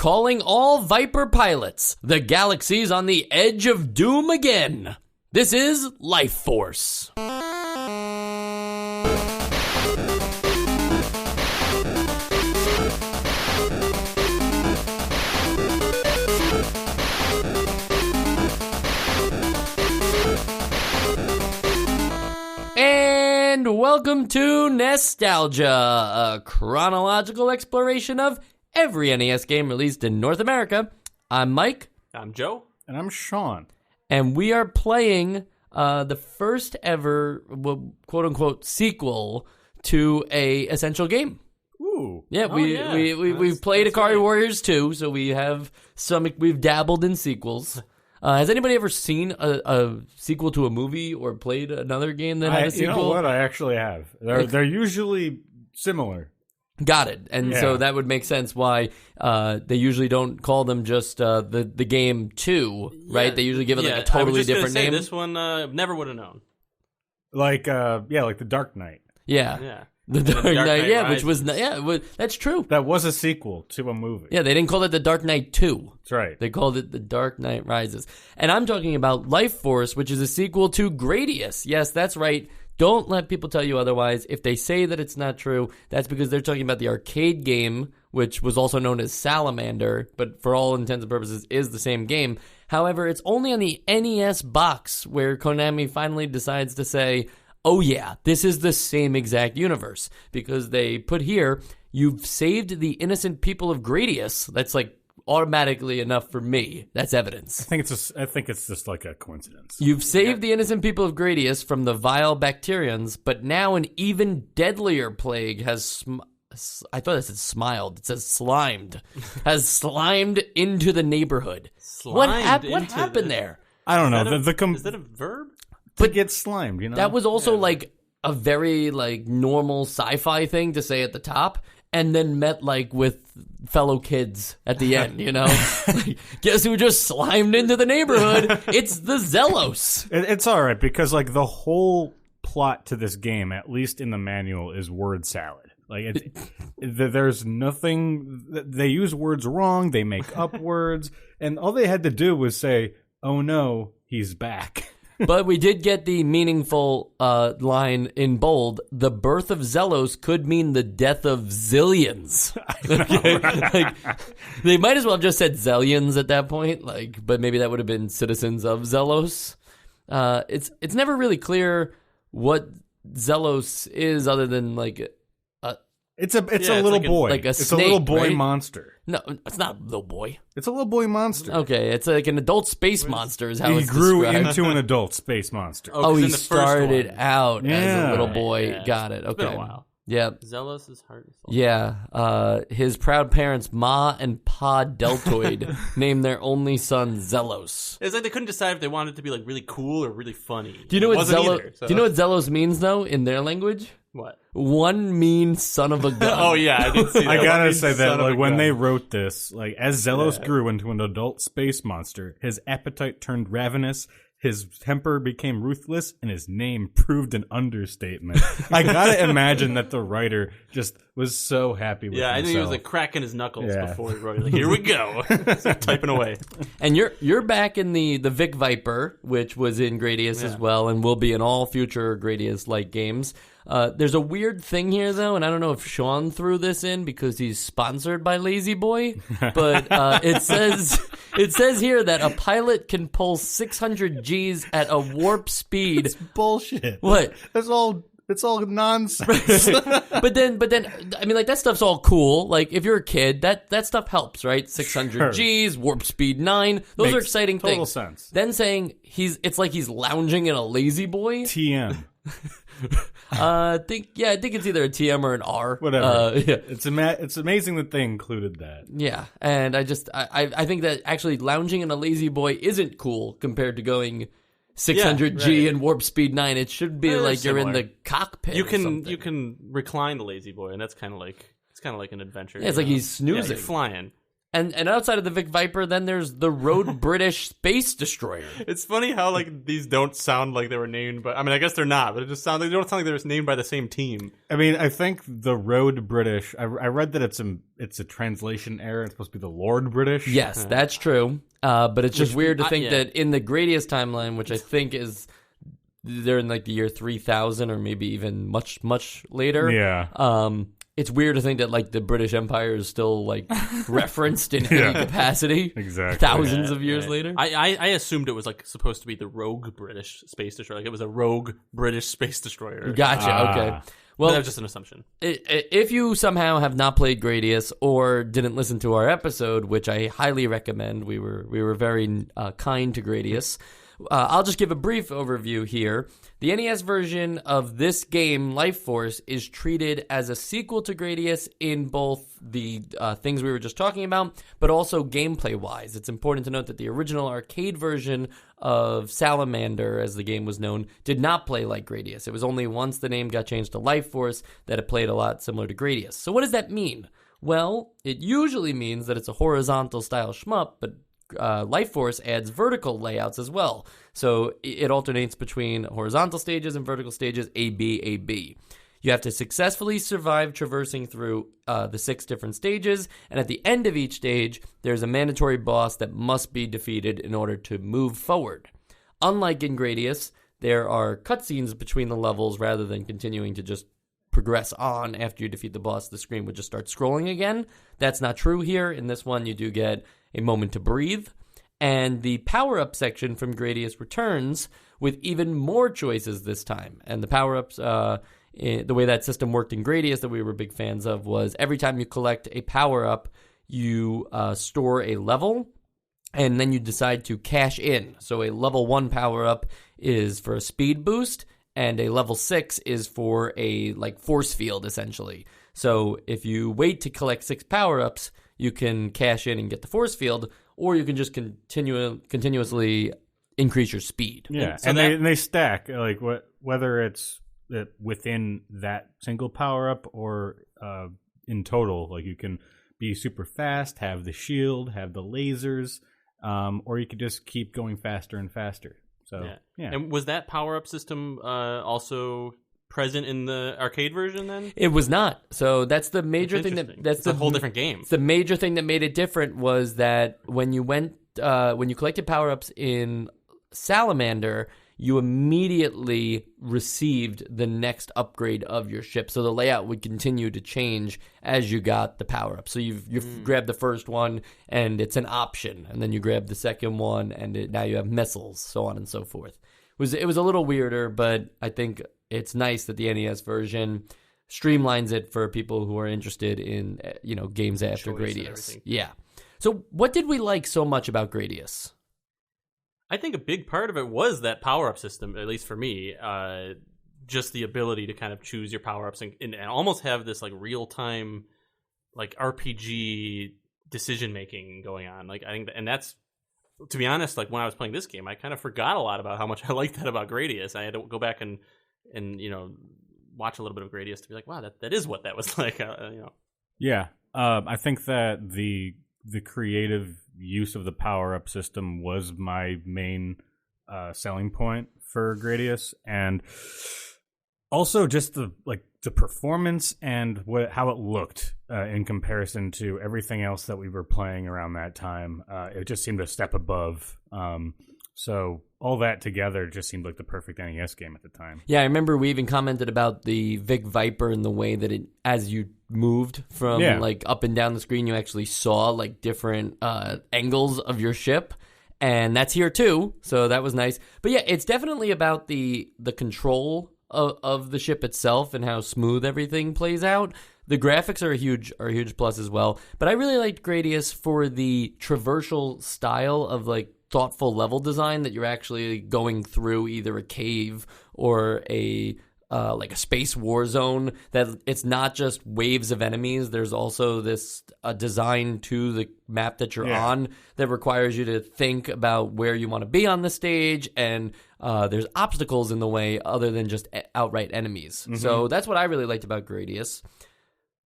Calling all Viper pilots. The galaxy's on the edge of doom again. This is Life Force. And welcome to Nostalgia, a chronological exploration of every NES game released in North America. I'm Mike. I'm Joe. And I'm Sean. And we are playing the first ever, quote-unquote, sequel to a Essential game. Ooh. Yeah, we've played Ikari Warriors 2, so we have we've dabbled in sequels. Has anybody ever seen a sequel to a movie or played another game that had a sequel? You know what? I actually have. They're usually similar. Got it. And so that would make sense why they usually don't call them just the game 2, right? Yeah, they usually give it like a totally different name. This one never would have known. Like The Dark Knight. Yeah. The Dark Knight, Rises. That's true. That was a sequel to a movie. Yeah, they didn't call it The Dark Knight 2. That's right. They called it The Dark Knight Rises. And I'm talking about Life Force, which is a sequel to Gradius. Yes, that's right. Don't let people tell you otherwise. If they say that it's not true, that's because they're talking about the arcade game, which was also known as Salamander, but for all intents and purposes is the same game. However, it's only on the NES box where Konami finally decides to say, oh yeah, this is the same exact universe. Because they put here, you've saved the innocent people of Gradius. That's like automatically enough for me. That's evidence. I think it's just like a coincidence. You've saved the innocent people of Gradius from the vile Bacterions, but now an even deadlier plague has I thought it said smiled. It says slimed. Has slimed into the neighborhood. What happened there? I don't know. Is that a verb? To get slimed, you know? That was also like a very like normal sci-fi thing to say at the top, and then met like with fellow kids at the end, you know? Like, guess who just slimed into the neighborhood? It's the Zelos. It's all right, because like the whole plot to this game, at least in the manual, is word salad. Like there's nothing. They use words wrong. They make up words, and all they had to do was say, "Oh no, he's back." But we did get the meaningful line in bold. The birth of Zelos could mean the death of zillions. Okay? Like, they might as well have just said zillions at that point. Like, but maybe that would have been citizens of Zelos. It's never really clear what Zelos is, other than like it's a little boy. Like it's snake, a little boy right? monster. No, it's not a little boy. It's a little boy monster. Okay, it's like an adult space monster is how he it's grew described. into an adult space monster. Oh, he in the first started one. out as a little boy. Yeah. Got it. Okay. It's been a while. Yeah. Zelos' heart and soul. Yeah. His proud parents, Ma and Pa Deltoid, named their only son Zelos. It's like they couldn't decide if they wanted it to be like really cool or really funny. Do you know what Do you know what Zelos means though in their language? What? One mean son of a gun. Oh yeah, I did see that. I gotta One say son that of a like when gun. they wrote this, like as Zelos grew into an adult space monster, his appetite turned ravenous, his temper became ruthless, and his name proved an understatement. I gotta imagine that the writer just was so happy with himself. I think he was like cracking his knuckles before he wrote it. Like, here we go, typing away. And you're back in the Vic Viper, which was in Gradius as well, and will be in all future Gradius-like games. There's a weird thing here, though, and I don't know if Sean threw this in because he's sponsored by Lazy Boy, but it says here that a pilot can pull 600 Gs at a warp speed. It's bullshit. What? It's all nonsense. But then, I mean, like, that stuff's all cool. Like, if you're a kid, that stuff helps, right? 600 Gs, warp speed 9. Those are exciting things. Total sense. Then saying it's like he's lounging in a Lazy Boy. TM. I think it's either a TM or an R. Whatever. Yeah. It's amazing that they included that. Yeah, and I think that actually lounging in a Lazy Boy isn't cool compared to going 600 G and warp speed 9. It should be like you're in the cockpit. You or something. you can recline the Lazy Boy, and that's kind of like an adventure. Yeah, it's like he's snoozing. Yeah, you're flying. And outside of the Vic Viper, then there's the Road British Space Destroyer. It's funny how like these don't sound like they were named, but I mean I guess they're not. But it just they don't sound like they were named by the same team. I mean, I think the Road British. I read that it's a translation error. It's supposed to be the Lord British. Yes, that's true. But it's just weird to think that in the Gradius timeline, which I think is they're in like the year 3000 or maybe even much later. Yeah. It's weird to think that like the British Empire is still like referenced in any capacity. Exactly. Thousands of years later. I assumed it was like supposed to be the Rogue British Space Destroyer. Like it was a Rogue British Space Destroyer. Gotcha. Okay. Well, that was just an assumption. If you somehow have not played Gradius or didn't listen to our episode, which I highly recommend, we were very kind to Gradius. I'll just give a brief overview here. The NES version of this game, Life Force, is treated as a sequel to Gradius in both the things we were just talking about, but also gameplay-wise. It's important to note that the original arcade version of Salamander, as the game was known, did not play like Gradius. It was only once the name got changed to Life Force that it played a lot similar to Gradius. So what does that mean? Well, it usually means that it's a horizontal-style shmup, but Life Force adds vertical layouts as well. So it alternates between horizontal stages and vertical stages, A, B, A, B. You have to successfully survive traversing through the 6 different stages, and at the end of each stage, there's a mandatory boss that must be defeated in order to move forward. Unlike in Gradius, there are cutscenes between the levels rather than continuing to just progress on after you defeat the boss. The screen would just start scrolling again. That's not true here. In this one, you do get a moment to breathe. And the power-up section from Gradius returns with even more choices this time. And the power-ups, the way that system worked in Gradius that we were big fans of was every time you collect a power-up, you store a level, and then you decide to cash in. So a level 1 power-up is for a speed boost, and a level 6 is for a force field, essentially. So if you wait to collect 6 power-ups, you can cash in and get the force field, or you can just continuously increase your speed. Yeah, and they stack, whether it's within that single power-up or in total. Like you can be super fast, have the shield, have the lasers, or you could just keep going faster and faster. So, yeah. And was that power-up system also present in the arcade version then? It was not. So that's the major thing that's a whole different game. The major thing that made it different was that when you collected power-ups in Salamander, you immediately received the next upgrade of your ship. So the layout would continue to change as you got the power-up. So you've grabbed the first one, and it's an option. And then you grab the second one, and now you have missiles, so on and so forth. It was a little weirder, but I think it's nice that the NES version streamlines it for people who are interested in games after Gradius. Yeah. So what did we like so much about Gradius? I think a big part of it was that power-up system, at least for me. Just the ability to kind of choose your power-ups and almost have this real-time RPG decision-making going on. I think and that's, to be honest, when I was playing this game, I kind of forgot a lot about how much I liked that about Gradius. I had to go back and watch a little bit of Gradius to be like, wow, that is what that was like. Yeah, I think that the creative use of the power-up system was my main selling point for Gradius, and also just the performance and how it looked in comparison to everything else that we were playing around that time. It just seemed a step above. So all that together just seemed like the perfect NES game at the time. Yeah, I remember we even commented about the Vic Viper and the way that as you moved from up and down the screen, you actually saw different angles of your ship. And that's here too, so that was nice. But yeah, it's definitely about the control of the ship itself and how smooth everything plays out. The graphics are a huge plus as well. But I really liked Gradius for the traversal style of thoughtful level design, that you're actually going through either a cave or a space war zone, that it's not just waves of enemies. There's also this design to the map that you're on that requires you to think about where you want to be on the stage, and there's obstacles in the way other than just outright enemies. Mm-hmm. So that's what I really liked about Gradius.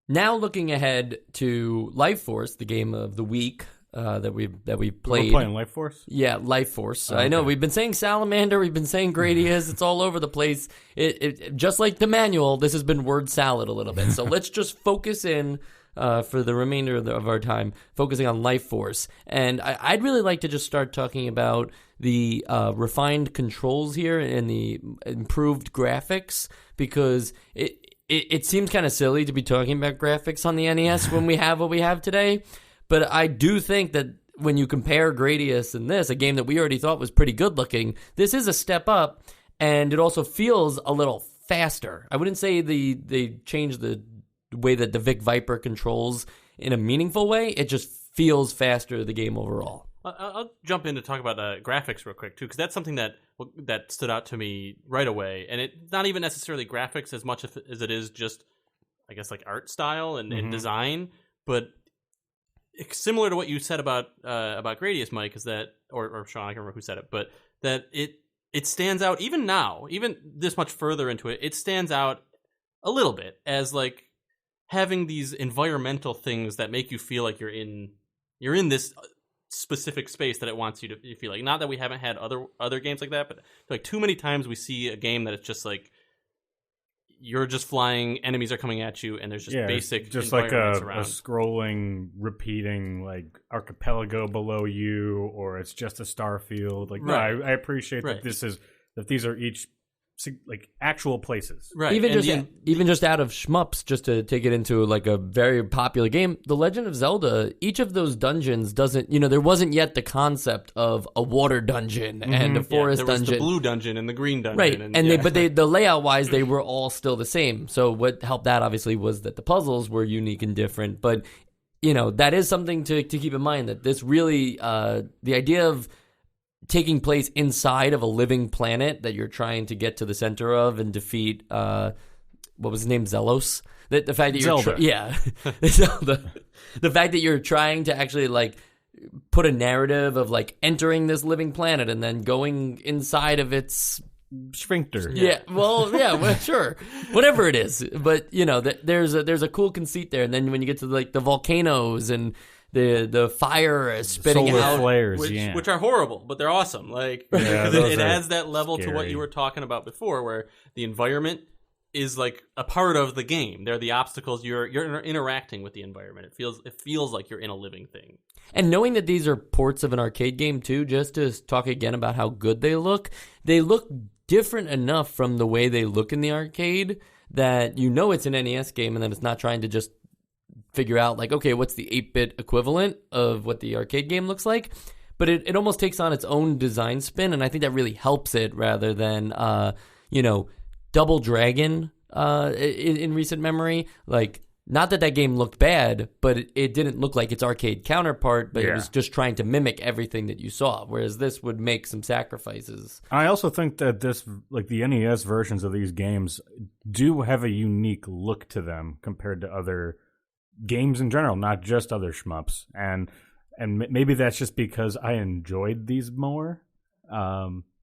Now looking ahead to Life Force, the game of the week that we played. We're playing Life Force? Yeah, Life Force. Okay. I know we've been saying Salamander, we've been saying Gradius. It's all over the place. It just like the manual, this has been word salad a little bit. So let's just focus in for the remainder of our time, focusing on Life Force. And I'd really like to just start talking about the refined controls here and the improved graphics, because it seems kind of silly to be talking about graphics on the NES when we have what we have today. But I do think that when you compare Gradius and this, a game that we already thought was pretty good looking, this is a step up, and it also feels a little faster. I wouldn't say they changed the way that the Vic Viper controls in a meaningful way. It just feels faster, the game overall. I'll jump in to talk about graphics real quick, too, because that's something that stood out to me right away. And it's not even necessarily graphics as much as it is just, I guess, like art style and design. But similar to what you said about Gradius, Mike, is that, or Sean, I can't remember who said it, but that it stands out even now, even this much further into it, it stands out a little bit as like having these environmental things that make you feel like you're in this specific space that it wants you to feel like. Not that we haven't had other games like that, but like too many times we see a game that it's just like you're just flying, enemies are coming at you, and there's just basic just like a around. scrolling, repeating like archipelago below you, or it's just a star field. Like, right. No, I appreciate right. that these are each like actual places. Right. Even just out of shmups, just to take it into like a very popular game, The Legend of Zelda, each of those dungeons doesn't, there wasn't yet the concept of a water dungeon and a forest there was dungeon. The blue dungeon and the green dungeon. Right. And the layout wise, they were all still the same. So what helped that obviously was that the puzzles were unique and different. But, that is something to keep in mind, that this really, the idea of taking place inside of a living planet that you're trying to get to the center of and defeat, what was his name, Zelos? The fact that you're Zelda. The fact that you're trying to actually like put a narrative of like entering this living planet and then going inside of its sphincter. Well, sure, whatever it is. But there's a cool conceit there. And then when you get to like the volcanoes and the fire spitting solar out flares, which are horrible, but they're awesome. Like it adds that level to what you were talking about before, where the environment is like a part of the game. They're the obstacles. You're interacting with the environment. It feels like you're in a living thing. And knowing that these are ports of an arcade game too, just to talk again about how good they look different enough from the way they look in the arcade that it's an NES game, and that it's not trying to just figure out like, okay, what's the 8-bit equivalent of what the arcade game looks like, but it almost takes on its own design spin, and I think that really helps it rather than Double Dragon in recent memory. Like, not that game looked bad, but it didn't look like its arcade counterpart, but it was just trying to mimic everything that you saw, whereas this would make some sacrifices. I also think that this, like the NES versions of these games, do have a unique look to them compared to other games in general, not just other shmups, and maybe that's just because I enjoyed these more.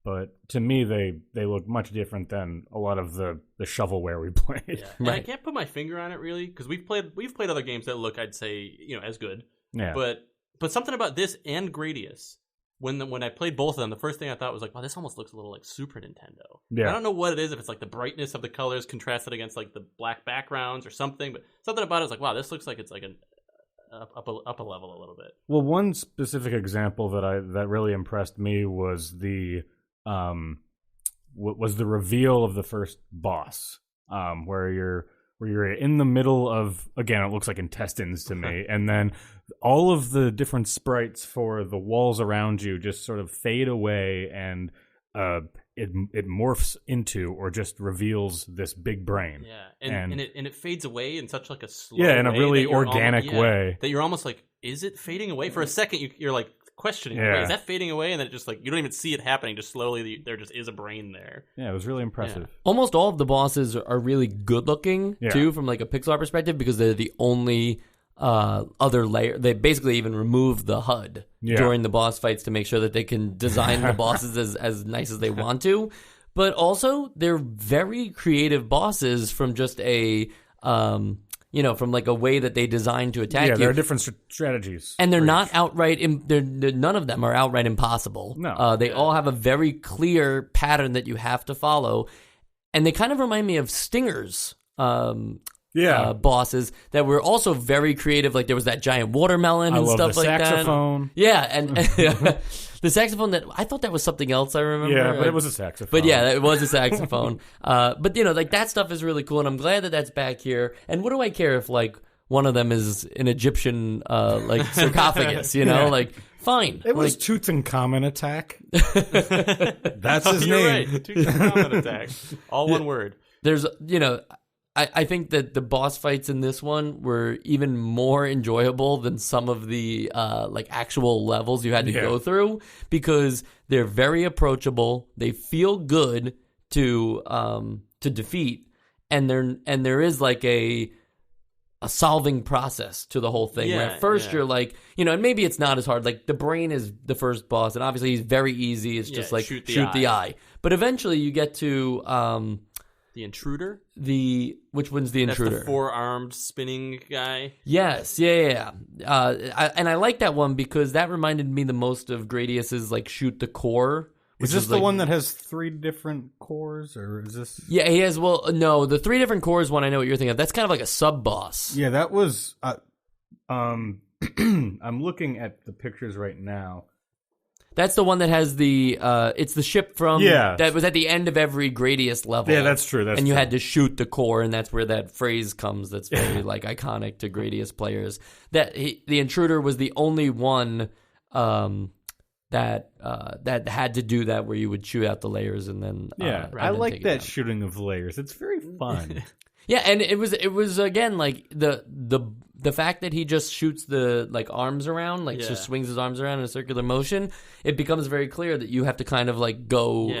But to me, they look much different than a lot of the shovelware we played. Yeah. And I can't put my finger on it really, because we've played other games that look, I'd say, as good. Yeah. But something about this and Gradius, when I played both of them, the first thing I thought was like, wow, this almost looks a little like Super Nintendo. Yeah. I don't know what it is, if it's like the brightness of the colors contrasted against like the black backgrounds or something, but something about it is like, wow, this looks like it's like up a level a little bit. Well, one specific example that really impressed me was the reveal of the first boss, where you're in the middle of, again, it looks like intestines to me, and then all of the different sprites for the walls around you just sort of fade away, and it morphs into or just reveals this big brain. Yeah, and it fades away in such like a slow in a way really organic way that you're almost like, is it fading away? For a second, you're like questioning, wait, is that fading away? And then it just like, you don't even see it happening, just slowly there just is a brain there. Yeah, it was really impressive. Yeah. Almost all of the bosses are really good looking too, from like a pixel art perspective, because they're the only other layer. They basically even remove the HUD during the boss fights to make sure that they can design the bosses as nice as they want to. But also, they're very creative bosses from just a from like a way that they designed to attack you. Yeah, there are different strategies. And they're not outright, none of them are outright impossible. No. They all have a very clear pattern that you have to follow. And they kind of remind me of Stingers. Bosses that were also very creative. Like there was that giant watermelon and stuff like that. I love the saxophone. Yeah, and the saxophone that I thought that was something else. I remember. Yeah, but it was a saxophone. But yeah, it was a saxophone. But like that stuff is really cool, and I'm glad that that's back here. And what do I care if like one of them is an Egyptian like sarcophagus? Like fine. It was Tutankhamun attack. That's his You're name. right. Tutankhamun attack. All one word. There's I think that the boss fights in this one were even more enjoyable than some of the like actual levels you had to go through, because they're very approachable. They feel good to defeat, and there is like a solving process to the whole thing. Yeah, where at first you're like, and maybe it's not as hard. Like the brain is the first boss, and obviously he's very easy. It's just like shoot the eye. But eventually you get to the intruder? Which one's the intruder? That's the four-armed spinning guy? Yes, yeah. And I like that one because that reminded me the most of Gradius's, like, shoot the core. Is this the one that has 3 different cores, or is this... Yeah, he has, no, the 3 different cores one, I know what you're thinking of. That's kind of like a sub-boss. Yeah, that was... I'm looking at the pictures right now. That's the one that has it's the ship from that was at the end of every Gradius level. Yeah, that's true. And you had to shoot the core, and that's where that phrase comes. That's very like iconic to Gradius players. The intruder was the only one that had to do that, where you would shoot out the layers and then I like that shooting of layers. It's very fun. Yeah, and it was again like the fact that he just shoots the like arms around, like just swings his arms around in a circular motion. It becomes very clear that you have to kind of like go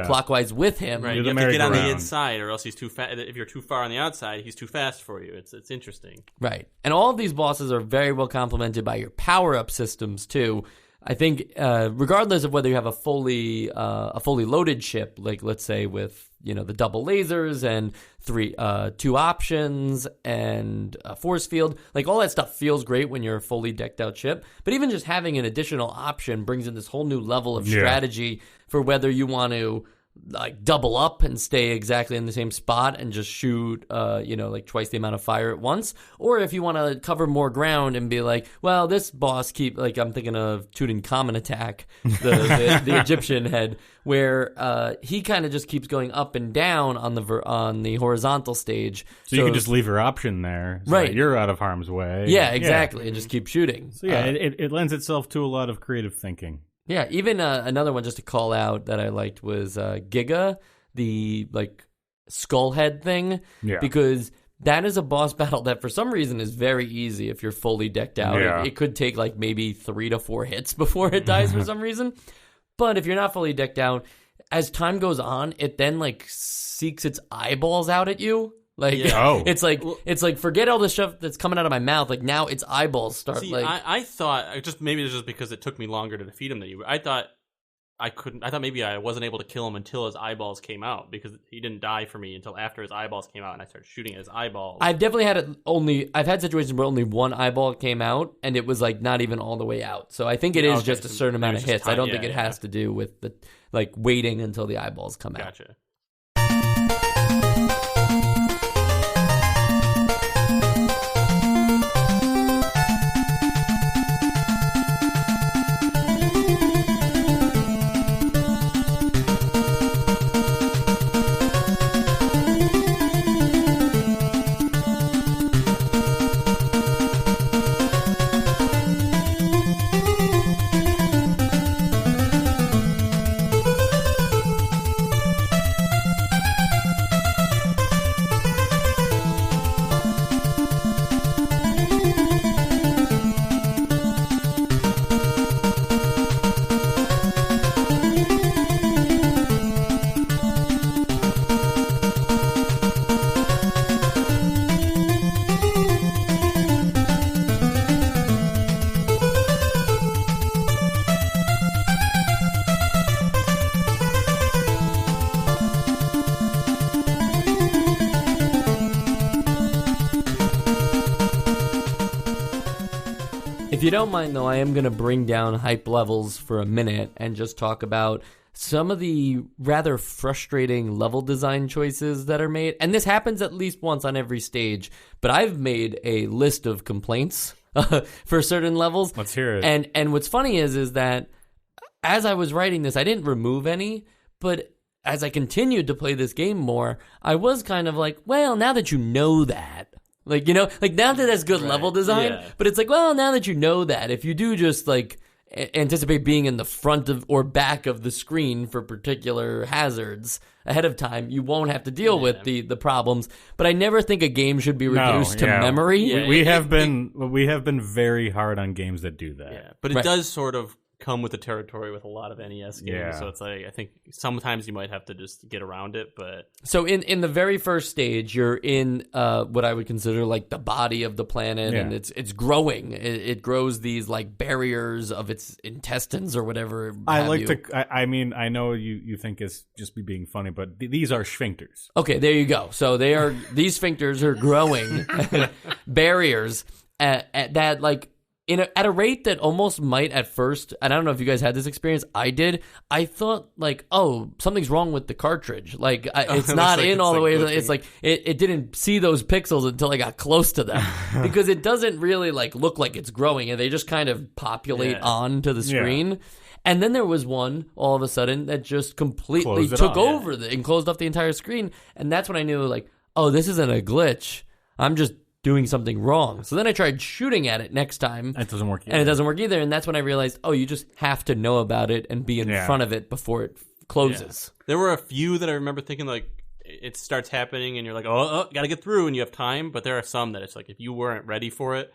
clockwise with him. Right, you have to get on the inside, or else he's too fast. If you're too far on the outside, he's too fast for you. It's interesting. Right, and all of these bosses are very well complemented by your power-up systems too. I think regardless of whether you have a fully loaded ship, like let's say with the double lasers and 2 options and a force field, like all that stuff feels great when you're a fully decked out ship. But even just having an additional option brings in this whole new level of strategy for whether you want to like double up and stay exactly in the same spot and just shoot like twice the amount of fire at once, or if you want to cover more ground and be like, well, this boss I'm thinking of Tutankhamun attack, the Egyptian head, where he kind of just keeps going up and down on the horizontal stage, so you can just leave your option there, so right? That you're out of harm's way. Yeah, exactly, and just keep shooting. So it lends itself to a lot of creative thinking. Yeah, even another one just to call out that I liked was Giga, the like skull head thing, because that is a boss battle that for some reason is very easy if you're fully decked out. Yeah. It could take like maybe 3 to 4 hits before it dies for some reason. But if you're not fully decked out, as time goes on, it then like seeks its eyeballs out at you. Like it's like forget all the stuff that's coming out of my mouth. Like now its eyeballs start. See, I thought maybe it's just because it took me longer to defeat him than you. I thought maybe I wasn't able to kill him until his eyeballs came out, because he didn't die for me until after his eyeballs came out and I started shooting at his eyeballs. I've definitely I've had situations where only one eyeball came out and it was like not even all the way out. So I think it is just a certain amount of hits. I don't think it has to do with the like waiting until the eyeballs come out. Gotcha. If you don't mind, though, I am going to bring down hype levels for a minute and just talk about some of the rather frustrating level design choices that are made. And this happens at least once on every stage, but I've made a list of complaints for certain levels. Let's hear it. And what's funny is that as I was writing this, I didn't remove any, but as I continued to play this game more, I was kind of like, well, now that you know that, like, you know, like now that that's good level design, but it's like, well, now that you know that, if you do just like anticipate being in the front of or back of the screen for particular hazards ahead of time, you won't have to deal with the problems. But I never think a game should be reduced to memory. Yeah, we have been very hard on games that do that. Yeah, but it does sort of come with the territory with a lot of NES games. Yeah. So it's like, I think sometimes you might have to just get around it, but so in the very first stage, you're in what I would consider like the body of the planet, and it's growing. It grows these like barriers of its intestines or whatever. I mean, I know you think it's just me being funny, but these are sphincters. Okay, there you go. So these sphincters are growing barriers at that like. At a rate that almost might at first, and I don't know if you guys had this experience, I did. I thought like, oh, something's wrong with the cartridge. Like it's not in all the way. It's like it didn't see those pixels until I got close to them because it doesn't really like look like it's growing, and they just kind of populate onto the screen. Yeah. And then there was one all of a sudden that just completely took over and closed off the entire screen, and that's when I knew like, oh, this isn't a glitch. I'm just doing something wrong. So then I tried shooting at it next time. It doesn't work either. And it doesn't work either. And that's when I realized, oh, you just have to know about it and be in front of it before it closes. Yeah. There were a few that I remember thinking like it starts happening and you're like, oh, gotta get through and you have time. But there are some that it's like if you weren't ready for it,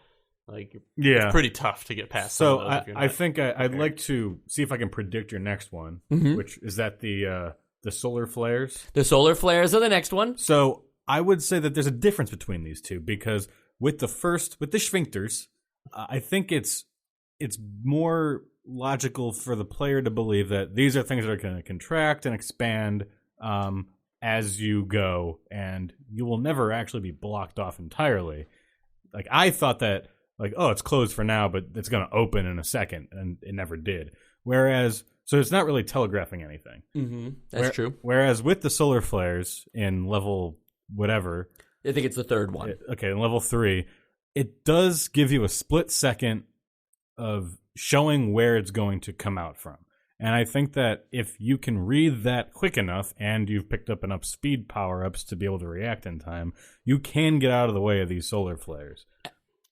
like it's pretty tough to get past. So I think I'd like to see if I can predict your next one, which is that the solar flares. The solar flares are the next one. So I would say that there's a difference between these two because with the sphincters, I think it's more logical for the player to believe that these are things that are going to contract and expand as you go, and you will never actually be blocked off entirely. Like I thought that, like, oh, it's closed for now, but it's going to open in a second, and it never did. Whereas, so it's not really telegraphing anything. Mm-hmm. That's true. Whereas with the solar flares in level whatever, I think it's the third one. In level 3, it does give you a split second of showing where it's going to come out from. And I think that if you can read that quick enough and you've picked up enough speed power-ups to be able to react in time, you can get out of the way of these solar flares.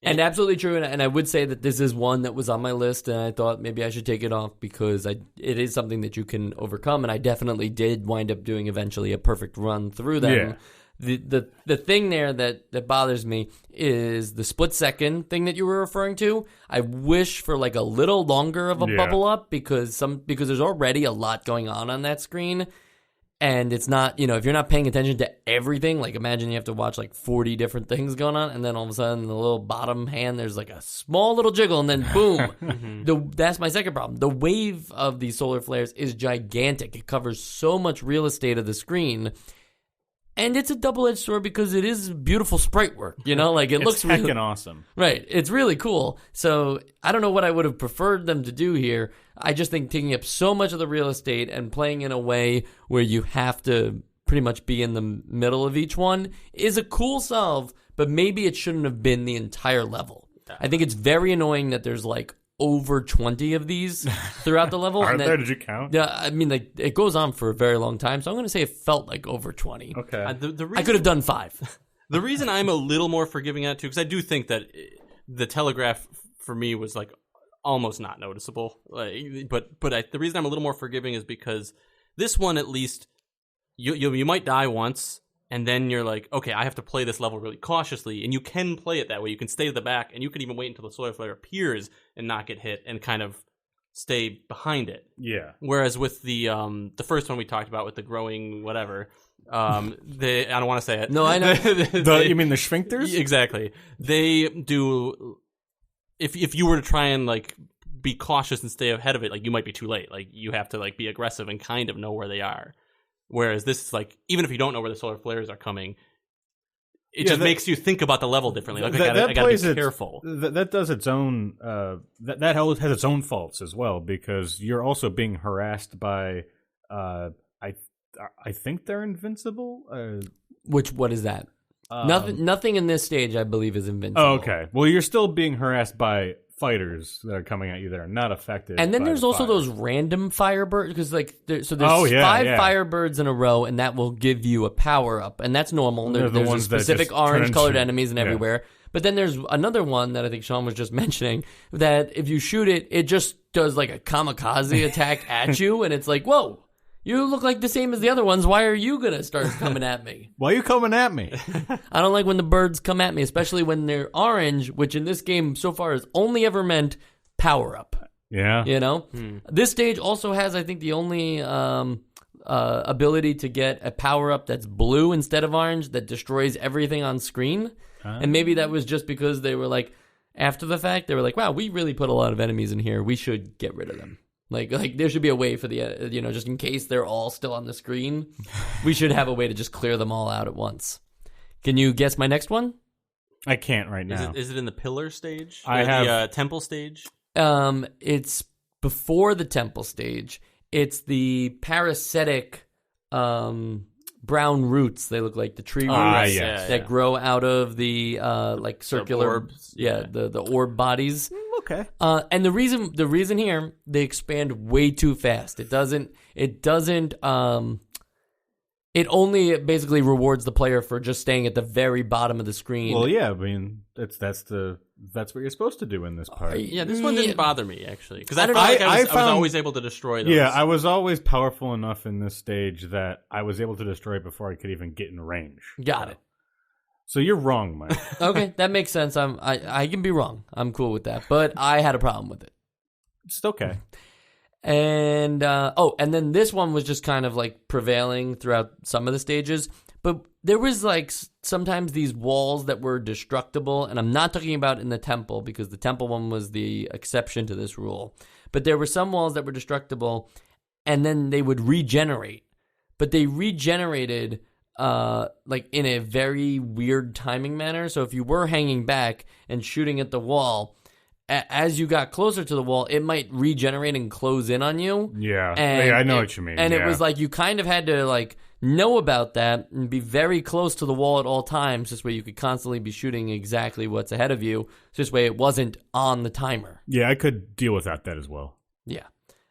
And absolutely true, and I would say that this is one that was on my list, and I thought maybe I should take it off because it is something that you can overcome, and I definitely did wind up doing eventually a perfect run through them. Yeah. The thing there that bothers me is the split second thing that you were referring to. I wish for like a little longer of a bubble up because there's already a lot going on that screen, and it's not, if you're not paying attention to everything, like imagine you have to watch like 40 different things going on, and then all of a sudden in the little bottom hand there's like a small little jiggle, and then boom. That's my second problem. The wave of these solar flares is gigantic. It covers so much real estate of the screen. And it's a double-edged sword because it is beautiful sprite work, like it looks heckin' awesome. Right, it's really cool. So I don't know what I would have preferred them to do here. I just think taking up so much of the real estate and playing in a way where you have to pretty much be in the middle of each one is a cool solve, but maybe it shouldn't have been the entire level. I think it's very annoying that there's like over 20 of these throughout the level. Are there? Did you count? Yeah, I mean, like it goes on for a very long time, so I'm going to say it felt like over 20. Okay. I could have done 5. The reason I'm a little more forgiving at it too, because I do think that the telegraph for me was like almost not noticeable. But the reason I'm a little more forgiving is because this one, at least, you might die once. And then you're like, okay, I have to play this level really cautiously. And you can play it that way. You can stay to the back, and you can even wait until the solar flare appears and not get hit and kind of stay behind it. Yeah. Whereas with the first one we talked about with the growing whatever, I don't want to say it. No, I know. You mean the sphincters? Exactly. They do. If you were to try and like be cautious and stay ahead of it, like you might be too late. Like you have to like be aggressive and kind of know where they are. Whereas this is like, even if you don't know where the solar flares are coming, it just makes you think about the level differently. Like, I gotta be careful. That does its own. That has its own faults as well, because you're also being harassed by. I think they're invincible. What is that? Nothing in this stage, I believe, is invincible. Oh, okay. Well, you're still being harassed by fighters that are coming at you that are not affected. And then there's also those random firebirds, because there's 5 firebirds in a row, and that will give you a power up, and that's normal. There's a specific orange-colored enemies and everywhere. But then there's another one that I think Sean was just mentioning, that if you shoot it, it just does like a kamikaze attack at you, and it's like, whoa. You look like the same as the other ones. Why are you going to start coming at me? Why are you coming at me? I don't like when the birds come at me, especially when they're orange, which in this game so far has only ever meant power up. Yeah. You know? This stage also has, I think, the only ability to get a power up that's blue instead of orange that destroys everything on screen. And maybe that was just because they were like, after the fact, they were like, wow, we really put a lot of enemies in here. We should get rid of them. Like there should be a way for the, just in case they're all still on the screen, we should have a way to just clear them all out at once. Can you guess my next one? I can't right now. Is it in the pillar stage? I have the temple stage. It's before the temple stage. It's the parasitic brown roots. They look like the tree roots that grow out of the like circular orbs. The orb bodies. Okay. And the reason here, they expand way too fast. It only basically rewards the player for just staying at the very bottom of the screen. Well, yeah, I mean that's what you're supposed to do in this part. This one didn't bother me actually, because I was always able to destroy those. Yeah, I was always powerful enough in this stage that I was able to destroy it before I could even get in range. Got it. So you're wrong, Mike. Okay, that makes sense. I can be wrong. I'm cool with that, but I had a problem with it. It's okay. And and then this one was just kind of like prevailing throughout some of the stages, but there was like sometimes these walls that were destructible, and I'm not talking about in the temple because the temple one was the exception to this rule, but there were some walls that were destructible, and then they would regenerate, but they regenerated like in a very weird timing manner. So if you were hanging back and shooting at the wall, as you got closer to the wall, it might regenerate and close in on you. Yeah, I know what you mean. And it was like you kind of had to like know about that and be very close to the wall at all times. This way you could constantly be shooting exactly what's ahead of you. So this way it wasn't on the timer. Yeah, I could deal without that as well. Yeah.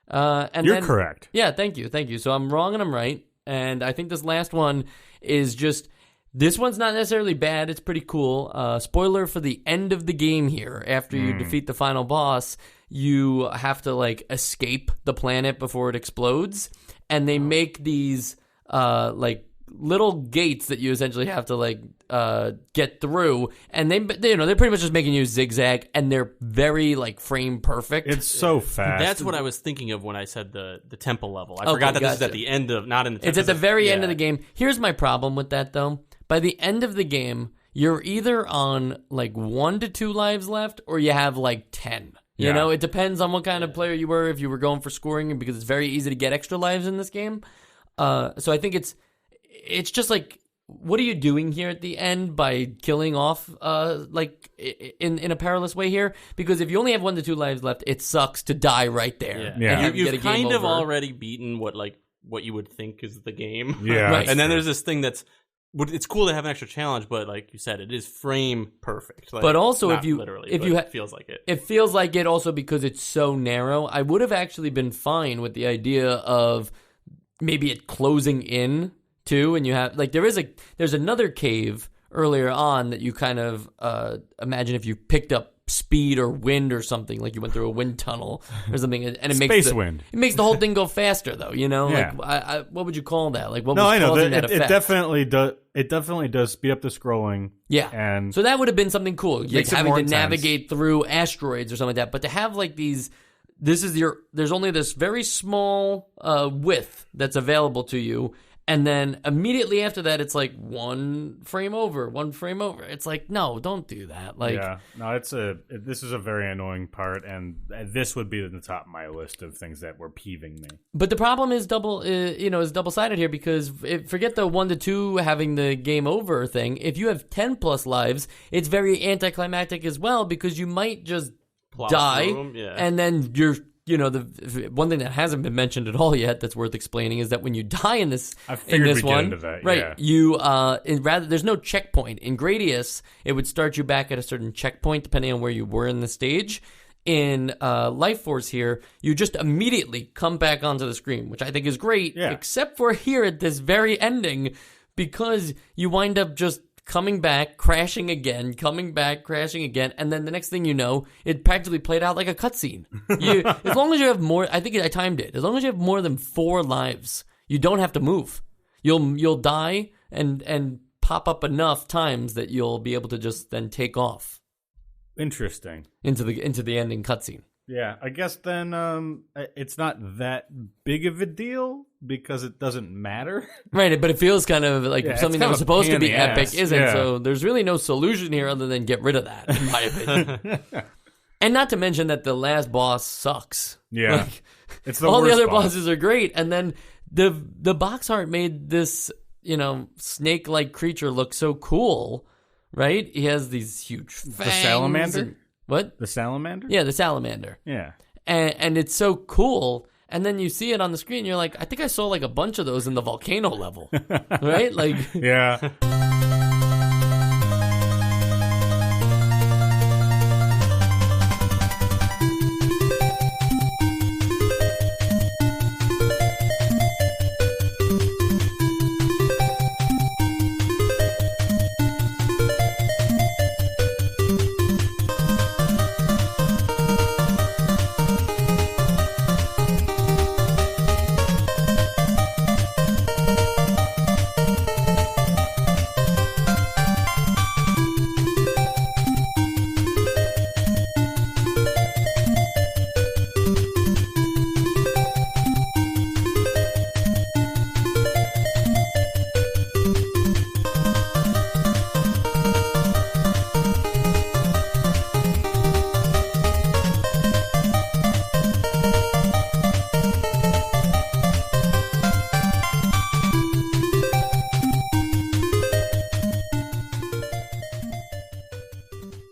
And You're correct. Yeah, thank you. So I'm wrong and I'm right. And I think this last one is just, this one's not necessarily bad. It's pretty cool. Spoiler for the end of the game here. After you defeat the final boss, you have to like escape the planet before it explodes. And they make these like little gates that you essentially have to like get through, and they're pretty much just making you zigzag, and they're very like frame perfect. It's so fast. That's what I was thinking of when I said the temple level. I forgot that this is at the end of, not in the temple. It's at the very end of the game. Here's my problem with that though. By the end of the game, you're either on like 1 to 2 lives left, or you have like 10. You know, it depends on what kind of player you were, if you were going for scoring, because it's very easy to get extra lives in this game. So I think it's just like, what are you doing here at the end by killing off like in a perilous way here? Because if you only have 1 to 2 lives left, it sucks to die right there. Yeah. You've kind of already beaten what you would think is the game. Yeah. Right. And then there's this thing that's, it's cool to have an extra challenge, but like you said, it is frame perfect. Like, but also, not if you literally, it feels like it. It feels like it also because it's so narrow. I would have actually been fine with the idea of maybe it closing in too, and you have like there's another cave earlier on that you kind of imagine if you picked up speed or wind or something, like you went through a wind tunnel or something, and it makes wind. It makes the whole thing go faster, though. You know, yeah. Like what would you call that? Like what no, was I know causing that effect? It definitely does. It definitely does speed up the scrolling. Yeah, and so that would have been something cool, like having to intense. navigate through asteroids or something like that. But to have like these. There's only this very small width that's available to you, And then immediately after that, it's like one frame over. It's like, no, don't do that. Like, yeah, no, this is a very annoying part, and this would be at the top of my list of things that were peeving me. But the problem is double-sided here, because forget the 1 to 2 having the game over thing. If you have 10 plus lives, it's very anticlimactic as well, because you might just die, and then you're. The one thing that hasn't been mentioned at all yet that's worth explaining is that when you die in this one, right? You there's no checkpoint. In Gradius, it would start you back at a certain checkpoint depending on where you were in the stage. In Life Force here, you just immediately come back onto the screen, which I think is great, except for here at this very ending, because you wind up just coming back, crashing again, and then the next thing you know, it practically played out like a cutscene. As long as you have more, I think I timed it. As long as you have more than 4 lives, you don't have to move. You'll die and pop up enough times that you'll be able to just then take off. Interesting. Into the ending cutscene. Yeah, I guess then it's not that big of a deal because it doesn't matter. Right, but it feels kind of like something that was supposed to be epic isn't. Yeah. So there's really no solution here other than get rid of that, in my opinion. And not to mention that the last boss sucks. Yeah, like, it's the all worst the other boss. bosses are great, and then the box art made this snake-like creature look so cool, right? He has these huge fangs. The salamander. What? The salamander? Yeah, the salamander. Yeah. And it's so cool. And then you see it on the screen, you're like, I think I saw like a bunch of those in the volcano level. Right? Like, yeah.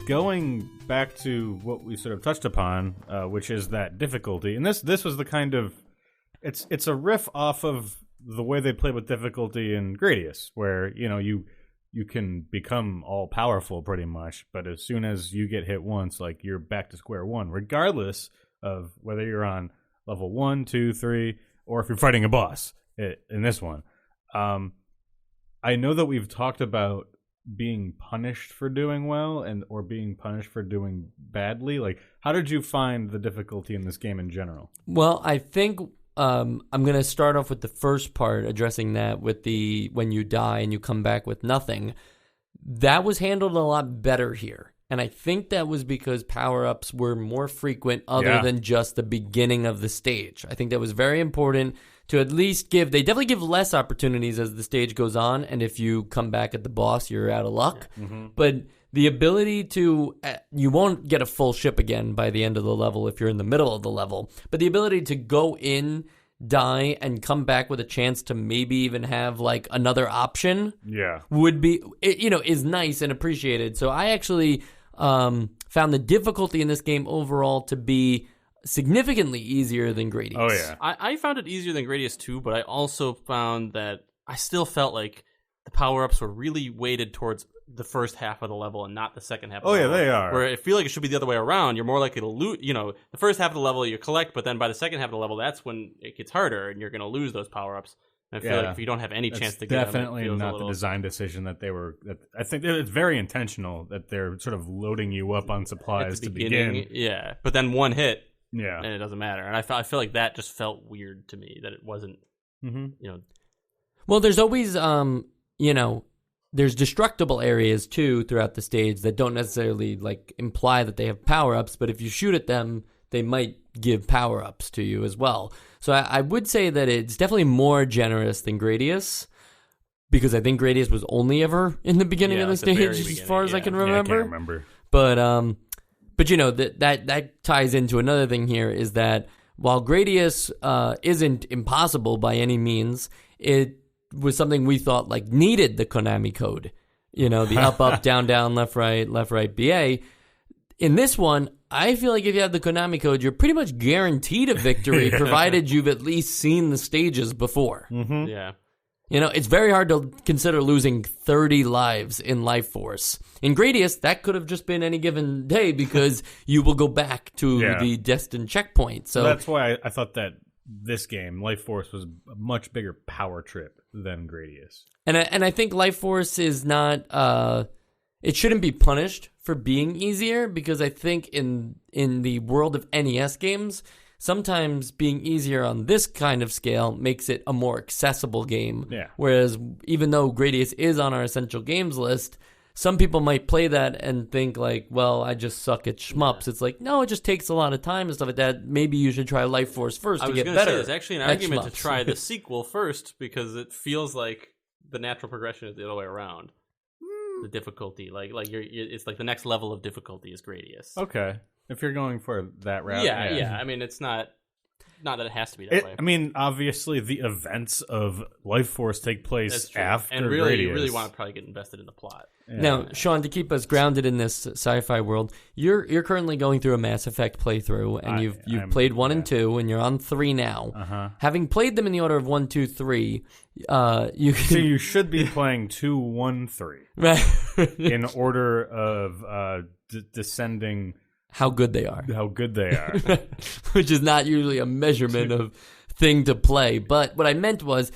Going back to what we sort of touched upon, which is that difficulty, and this was the kind of it's a riff off of the way they played with difficulty in Gradius, where you can become all powerful pretty much, but as soon as you get hit once, like you're back to square one, regardless of whether you're on level 1, 2, 3, or if you're fighting a boss in this one. I know that we've talked about being punished for doing well or being punished for doing badly. Like, how did you find the difficulty in this game in general? Well, I think I'm going to start off with the first part, addressing that with the when you die and you come back with nothing. That was handled a lot better here. And I think that was because power-ups were more frequent other than just the beginning of the stage. I think that was very important to at least they definitely give less opportunities as the stage goes on, and if you come back at the boss, you're out of luck. Mm-hmm. But the ability to, you won't get a full ship again by the end of the level if you're in the middle of the level, but the ability to go in, die, and come back with a chance to maybe even have like another option would be, is nice and appreciated. So I actually found the difficulty in this game overall to be significantly easier than Gradius. Oh, yeah. I found it easier than Gradius too, but I also found that I still felt like the power-ups were really weighted towards the first half of the level and not the second half of the level. Oh, yeah, they are. Where I feel like it should be the other way around. You're more likely to lose, the first half of the level you collect, but then by the second half of the level, that's when it gets harder and you're going to lose those power-ups. And I feel like if you don't have any chance to get them, definitely not the design decision that they were. I think it's very intentional that they're sort of loading you up on supplies to begin. Yeah, but then one hit, and it doesn't matter. And I feel like that just felt weird to me, that it wasn't, Well, there's always, there's destructible areas too throughout the stage that don't necessarily like imply that they have power-ups, but if you shoot at them, they might give power-ups to you as well. So I would say that it's definitely more generous than Gradius, because I think Gradius was only ever in the beginning of the stage, as far as I can remember. I can't remember. But you know, that ties into another thing here, is that while Gradius isn't impossible by any means, it was something we thought like needed the Konami code. You know, the up, down, left, right, BA. In this one, I feel like if you have the Konami code, you're pretty much guaranteed a victory, provided you've at least seen the stages before. Mm-hmm. Yeah. You know, it's very hard to consider losing 30 lives in Life Force. In Gradius, that could have just been any given day, because you will go back to the destined checkpoint. So that's why I thought that this game, Life Force, was a much bigger power trip than Gradius. And I think Life Force is not... it shouldn't be punished for being easier, because I think in the world of NES games, sometimes being easier on this kind of scale makes it a more accessible game. Yeah. Whereas even though Gradius is on our essential games list, some people might play that and think like, well, I just suck at shmups. Yeah. It's like, no, it just takes a lot of time and stuff like that. Maybe you should try Life Force first to get better. Say, there's actually an argument to try the sequel first, because it feels like the natural progression is the other way around. The difficulty, it's like the next level of difficulty is Gradius. Okay, if you're going for that route, yeah. I mean, it's not that it has to be that way. I mean, obviously, the events of Life Force take place after and really, Gradius. You really want to probably get invested in the plot. Yeah. Now, Sean, to keep us grounded in this sci-fi world, you're currently going through a Mass Effect playthrough, and you've played 1 and 2, and you're on 3 now. Uh-huh. Having played them in the order of 1, 2, 3, so you should be playing 2, 1, 3, right? in order of descending. How good they are. Which is not usually a measurement of thing to play. But what I meant was,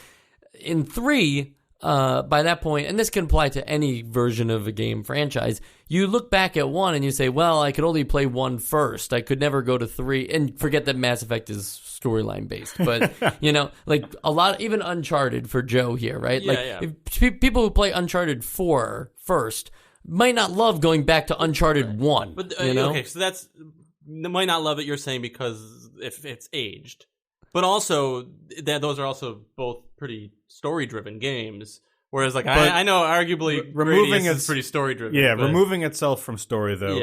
in 3, by that point, and this can apply to any version of a game franchise, you look back at 1 and you say, well, I could only play 1 first. I could never go to 3. And forget that Mass Effect is storyline based. But, you know, like a lot, even Uncharted for Joe here, right? If people who play Uncharted 4 first might not love going back to Uncharted 1. But, you know? Okay, so they might not love it, you're saying, because if it's aged. But also, those are also both pretty story-driven games. Whereas, like, I know arguably removing Gradius is pretty story-driven. Yeah, removing itself from story, though.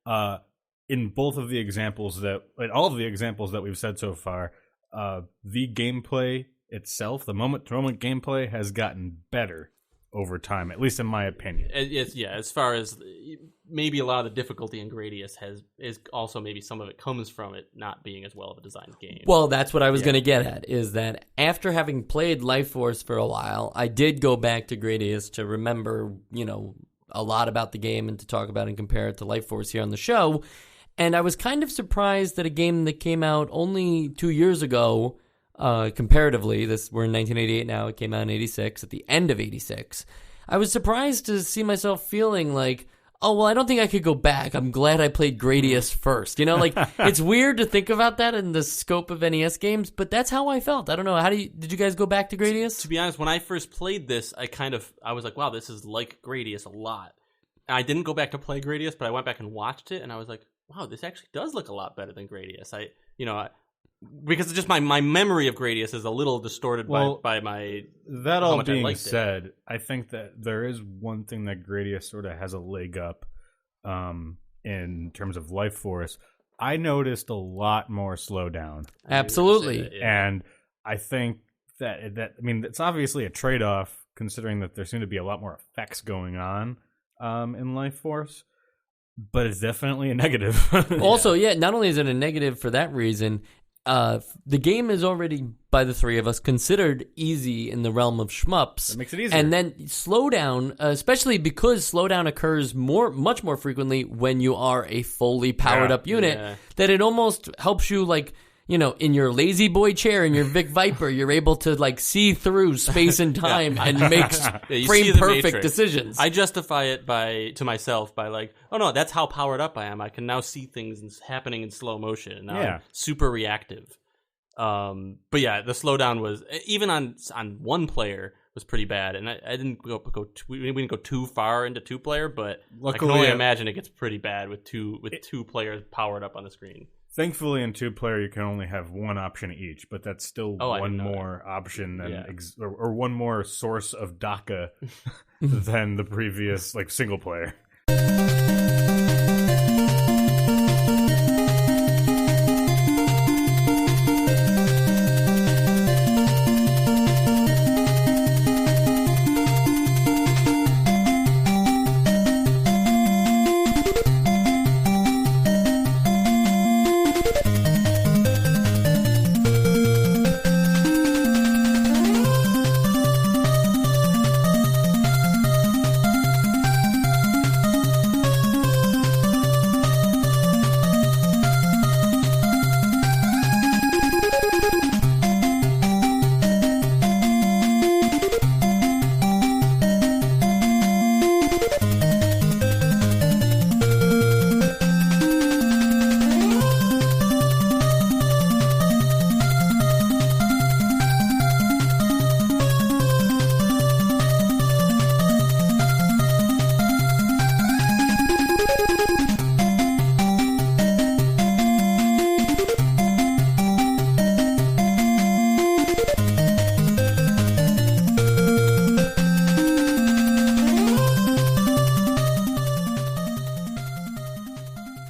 Yeah. In both of the examples all of the examples that we've said so far, the gameplay itself, the moment-to-moment gameplay, has gotten better over time, at least in my opinion. As far as maybe a lot of the difficulty in Gradius is also maybe some of it comes from it not being as well of a designed game. Well, that's what I was going to get at, is that after having played Life Force for a while, I did go back to Gradius to remember, you know, a lot about the game and to talk about and compare it to Life Force here on the show. And I was kind of surprised that a game that came out only 2 years ago, comparatively, we're in 1988 now, it came out in 86, at the end of 86. I was surprised to see myself feeling like, oh, well, I don't think I could go back. I'm glad I played Gradius first. You know, like, it's weird to think about that in the scope of NES games, but that's how I felt. I don't know. Did you guys go back to Gradius? To be honest, when I first played this, I was like, wow, this is like Gradius a lot. And I didn't go back to play Gradius, but I went back and watched it, and I was like, wow, this actually does look a lot better than Gradius. Because it's just my memory of Gradius is a little distorted by my... That all being said, I think that there is one thing that Gradius sort of has a leg up in terms of Life Force. I noticed a lot more slowdown. Absolutely. And I think that I mean, it's obviously a trade-off, considering that there seem to be a lot more effects going on in Life Force. But it's definitely a negative. Also, not only is it a negative for that reason, the game is already, by the three of us, considered easy in the realm of shmups. That makes it easier. And then slowdown, especially because slowdown occurs much more frequently when you are a fully powered up unit, that it almost helps you, like, you know, in your lazy boy chair, in your Vic Viper, you're able to, like, see through space and time and make frame-perfect decisions. I justify it to myself by, like, oh, no, that's how powered up I am. I can now see things happening in slow motion. And now I'm super reactive. But, yeah, the slowdown was, even on one player, was pretty bad. And I didn't we didn't go too far into two-player, but luckily, I can only imagine it gets pretty bad with two players powered up on the screen. Thankfully, in 2-player, you can only have one option each, but that's still one more option than or one more source of DACA than the previous single player.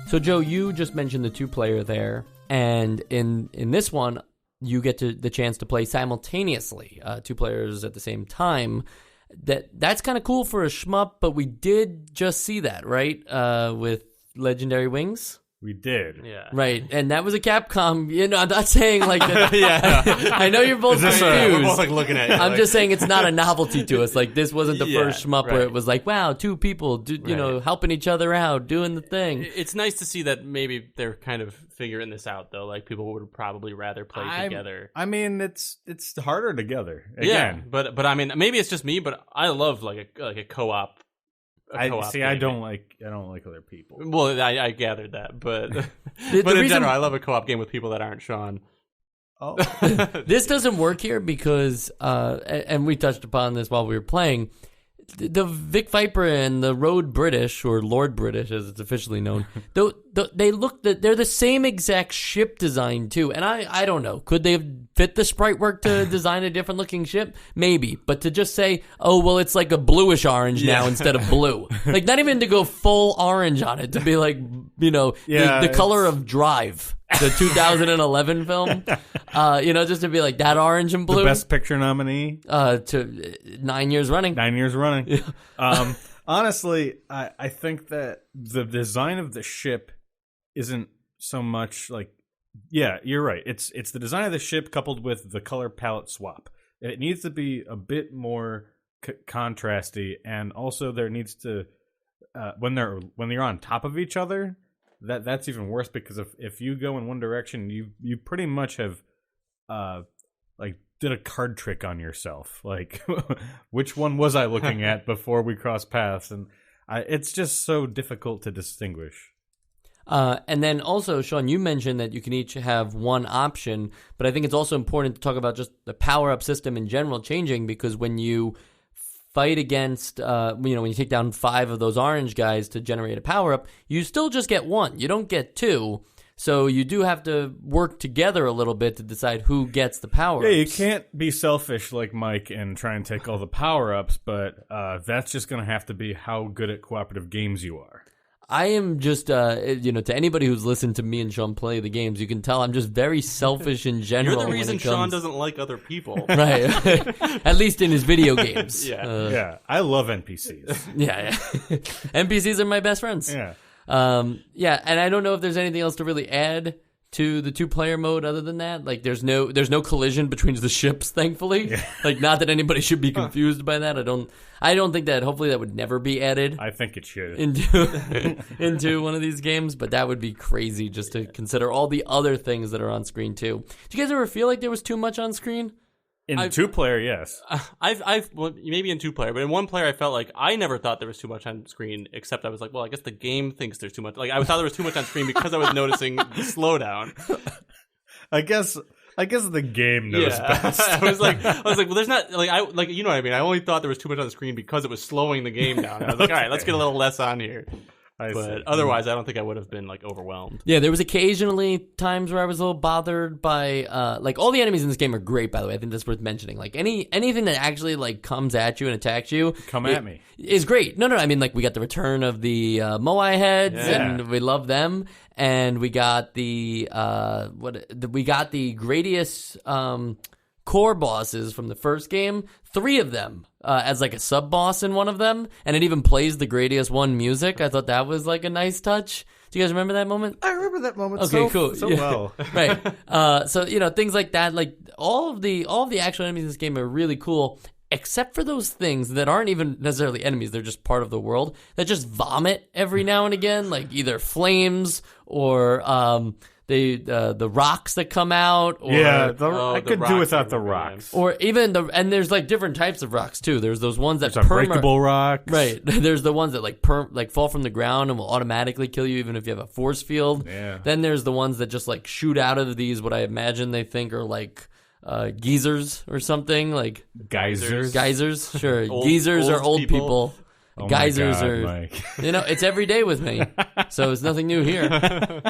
So, Joe, you just mentioned the 2-player there, and in this one, you get the chance to play simultaneously, 2 players at the same time. That's kind of cool for a shmup, but we did just see that, right? With Legendary Wings. We did. Yeah. Right. And that was a Capcom. I'm not saying that. Yeah. I know you're both confused. We're both looking at you. I'm just saying it's not a novelty to us. This wasn't the first shmup where it was wow, 2 people, helping each other out, doing the thing. It's nice to see that maybe they're kind of figuring this out, though. People would probably rather play together. I mean, it's harder together. Again. Yeah, but I mean, maybe it's just me, but I love a co-op. I don't like other people. Well, I gathered that, but in general, I love a co-op game with people that aren't Sean. Oh, this doesn't work here because, and we touched upon this while we were playing. The Vic Viper and the Road British, or Lord British as it's officially known, they're the same exact ship design too. And I don't know, could they have fit the sprite work to design a different looking ship? Maybe, but to just say, oh well, it's like a bluish orange now instead of blue, not even to go full orange on it, to be the color of Drive, the 2011 film, just to be that orange and blue. The Best Picture nominee to 9 years running. 9 years running. Yeah. Honestly, I think that the design of the ship isn't so much you're right. It's the design of the ship coupled with the color palette swap. It needs to be a bit more contrasty, and also there needs to when you're on top of each other. That's even worse, because if you go in one direction, you pretty much have did a card trick on yourself. Which one was I looking at before we crossed paths? And it's just so difficult to distinguish. And then also, Sean, you mentioned that you can each have one option, but I think it's also important to talk about just the power-up system in general changing, because when you fight against, when you take down 5 of those orange guys to generate a power-up, you still just get 1. You don't get 2. So you do have to work together a little bit to decide who gets the power-ups. Yeah, you can't be selfish like Mike and try and take all the power-ups, but that's just going to have to be how good at cooperative games you are. I am just, to anybody who's listened to me and Sean play the games, you can tell I'm just very selfish in general. You're the reason Sean doesn't like other people. Right. At least in his video games. Yeah. I love NPCs. Yeah. NPCs are my best friends. Yeah. And I don't know if there's anything else to really add to the 2-player mode other than that. There's no collision between the ships, thankfully. Yeah. Not that anybody should be confused by that. I don't think that, hopefully that would never be added. I think it should. Into one of these games, but that would be crazy just to consider all the other things that are on screen too. Do you guys ever feel like there was too much on screen? In 2-player, yes. Well, maybe in 2-player, but in 1-player, I felt like I never thought there was too much on screen, except I was like, well, I guess the game thinks there's too much. I thought there was too much on screen because I was noticing the slowdown. I guess the game knows best. I was like, well, there's not you know what I mean. I only thought there was too much on the screen because it was slowing the game down. I was like, all right, let's get a little less on here. But otherwise, I don't think I would have been like overwhelmed. Yeah, there was occasionally times where I was a little bothered by like all the enemies in this game are great, by the way. I think that's worth mentioning. Like anything that actually like comes at you and attacks you, at me, is great. No, I mean like we got the return of the Moai heads, and we love them, and we got the Gradius core bosses from the first game. 3 of them as like a sub boss in one of them, and it even plays the Gradius 1 music. I thought that was like a nice touch. Do you guys remember that moment? I remember that moment. Okay, cool. So well. Right. So things like that, like all of the actual enemies in this game are really cool, except for those things that aren't even necessarily enemies. They're just part of the world that just vomit every now and again, like either flames or the rocks that come out. Or, I could do without the rocks. Or even and there's like different types of rocks too. There's those ones that unbreakable rocks. Right. There's the ones that like fall from the ground and will automatically kill you even if you have a force field. Yeah. Then there's the ones that just like shoot out of these, what I imagine they think are like geysers or something, like geysers. Sure. Geysers are old people. Oh Geysers my God, are Mike. it's every day with me. So it's nothing new here.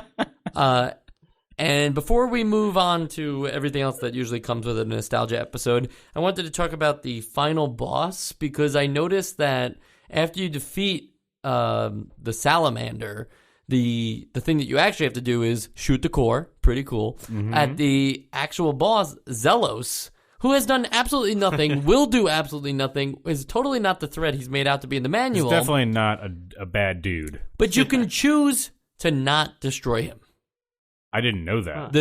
And before we move on to everything else that usually comes with a nostalgia episode, I wanted to talk about the final boss, because I noticed that after you defeat the salamander, the thing that you actually have to do is shoot the core. Pretty cool. Mm-hmm. At the actual boss, Zelos, who has done absolutely nothing, will do absolutely nothing, is totally not the threat he's made out to be in the manual. He's definitely not a bad dude. But you can choose to not destroy him. I didn't know that.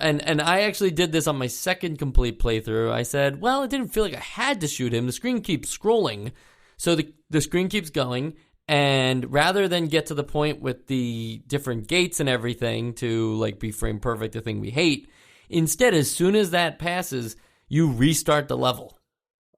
And I actually did this on my second complete playthrough. I said, well, it didn't feel like I had to shoot him. The screen keeps scrolling. So the screen keeps going. And rather than get to the point with the different gates and everything to like be frame perfect, the thing we hate, instead, as soon as that passes, you restart the level.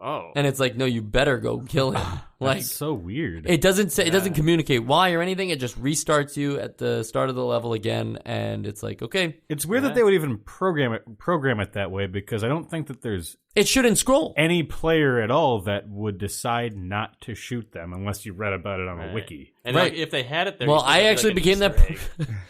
Oh. And it's like, no, you better go kill him. Like, that's so weird. It doesn't say, it doesn't communicate why or anything. It just restarts you at the start of the level again, and it's like, okay. It's weird that they would even program it that way, because I don't think that there's it shouldn't scroll. Any player at all that would decide not to shoot them unless you read about it on a wiki. And like, if they had it there, well, I actually became that.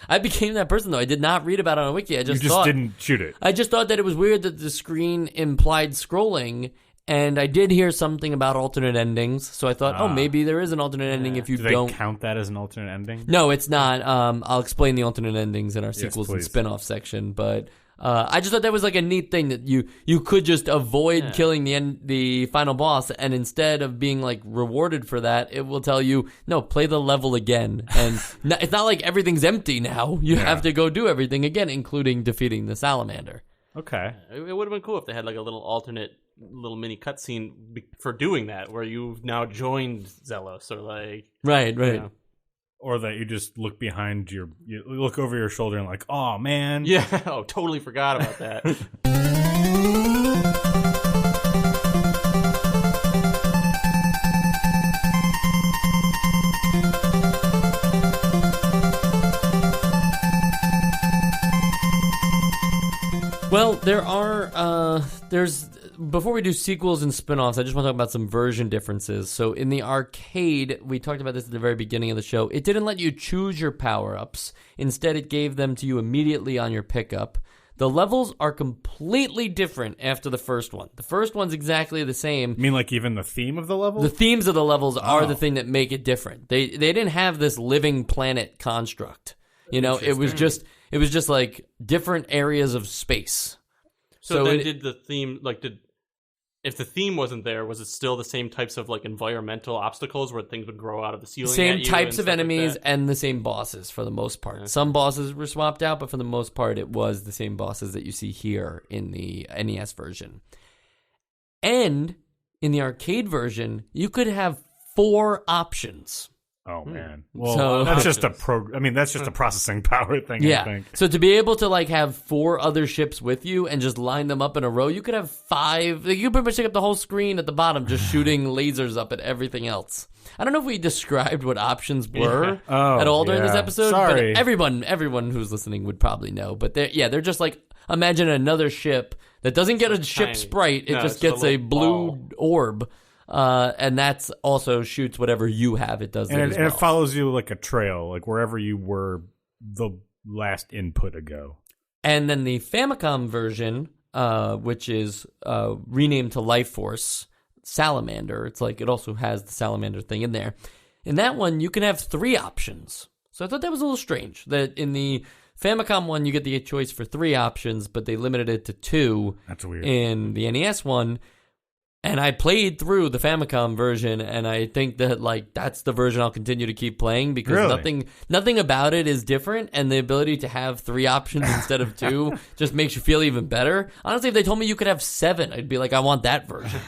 I became that person though. I did not read about it on a wiki. I just didn't shoot it. I just thought that it was weird that the screen implied scrolling. And I did hear something about alternate endings, so I thought, maybe there is an alternate ending if you don't... Do they count that as an alternate ending? No, it's not. I'll explain the alternate endings in our sequels and spin-off section, but I just thought that was like a neat thing that you could just avoid killing the final boss, and instead of being like rewarded for that, it will tell you, no, play the level again. And it's not like everything's empty now. You have to go do everything again, including defeating the salamander. Okay. It would have been cool if they had like a little mini cutscene for doing that, where you've now joined Zelos, or like right, you know. Or that you just look behind you look over your shoulder and like, oh man, totally forgot about that. Well, there's before we do sequels and spin-offs, I just want to talk about some version differences. So in the arcade, we talked about this at the very beginning of the show, it didn't let you choose your power-ups. Instead, it gave them to you immediately on your pickup. The levels are completely different after the first one. The first one's exactly the same. You mean like even the theme of the level? The themes of the levels are the thing that make it different. They didn't have this living planet construct. You know, it was just like different areas of space. So then did the theme, if the theme wasn't there, was it still the same types of like environmental obstacles where things would grow out of the ceiling? Same types of enemies and the same bosses for the most part. Okay. Some bosses were swapped out, but for the most part, it was the same bosses that you see here in the NES version. And in the arcade version, you could have 4 options. Oh man! Well, that's just a processing power thing. Yeah. I think. So to be able to like have 4 other ships with you and just line them up in a row, you could have 5. Like, you could pretty much take up the whole screen at the bottom, just shooting lasers up at everything else. I don't know if we described what options were at all during this episode. Sorry. But everyone who's listening would probably know. But they're just like, imagine another ship that doesn't get a ship sprite; it just gets a blue orb. and that's also shoots whatever you have. It does, and it, as well. it follows you like a trail, like wherever you were the last input ago. And then the Famicom version, which is renamed to Life Force Salamander. It's like it also has the Salamander thing in there. In that one, you can have 3 options. So I thought that was a little strange. That in the Famicom one, you get the choice for 3 options, but they limited it to 2. That's weird. In the NES one, and I played through the Famicom version, and I think that like that's the version I'll continue to keep playing because Really? nothing about it is different, and the ability to have 3 options instead of 2 just makes you feel even better. Honestly, if they told me you could have 7, I'd be like, I want that version.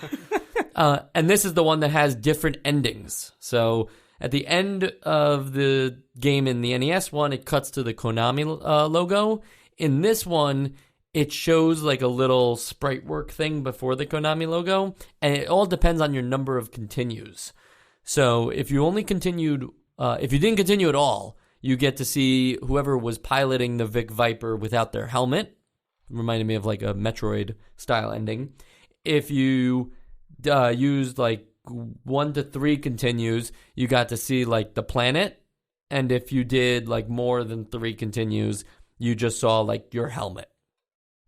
And this is the one that has different endings. So at the end of the game in the NES one, it cuts to the Konami logo. In this one, it shows like a little sprite work thing before the Konami logo, and it all depends on your number of continues. So if you only continued, if you didn't continue at all, you get to see whoever was piloting the Vic Viper without their helmet. Reminded me of like a Metroid style ending. If you used like 1 to 3 continues, you got to see like the planet, and if you did like more than 3 continues, you just saw like your helmet.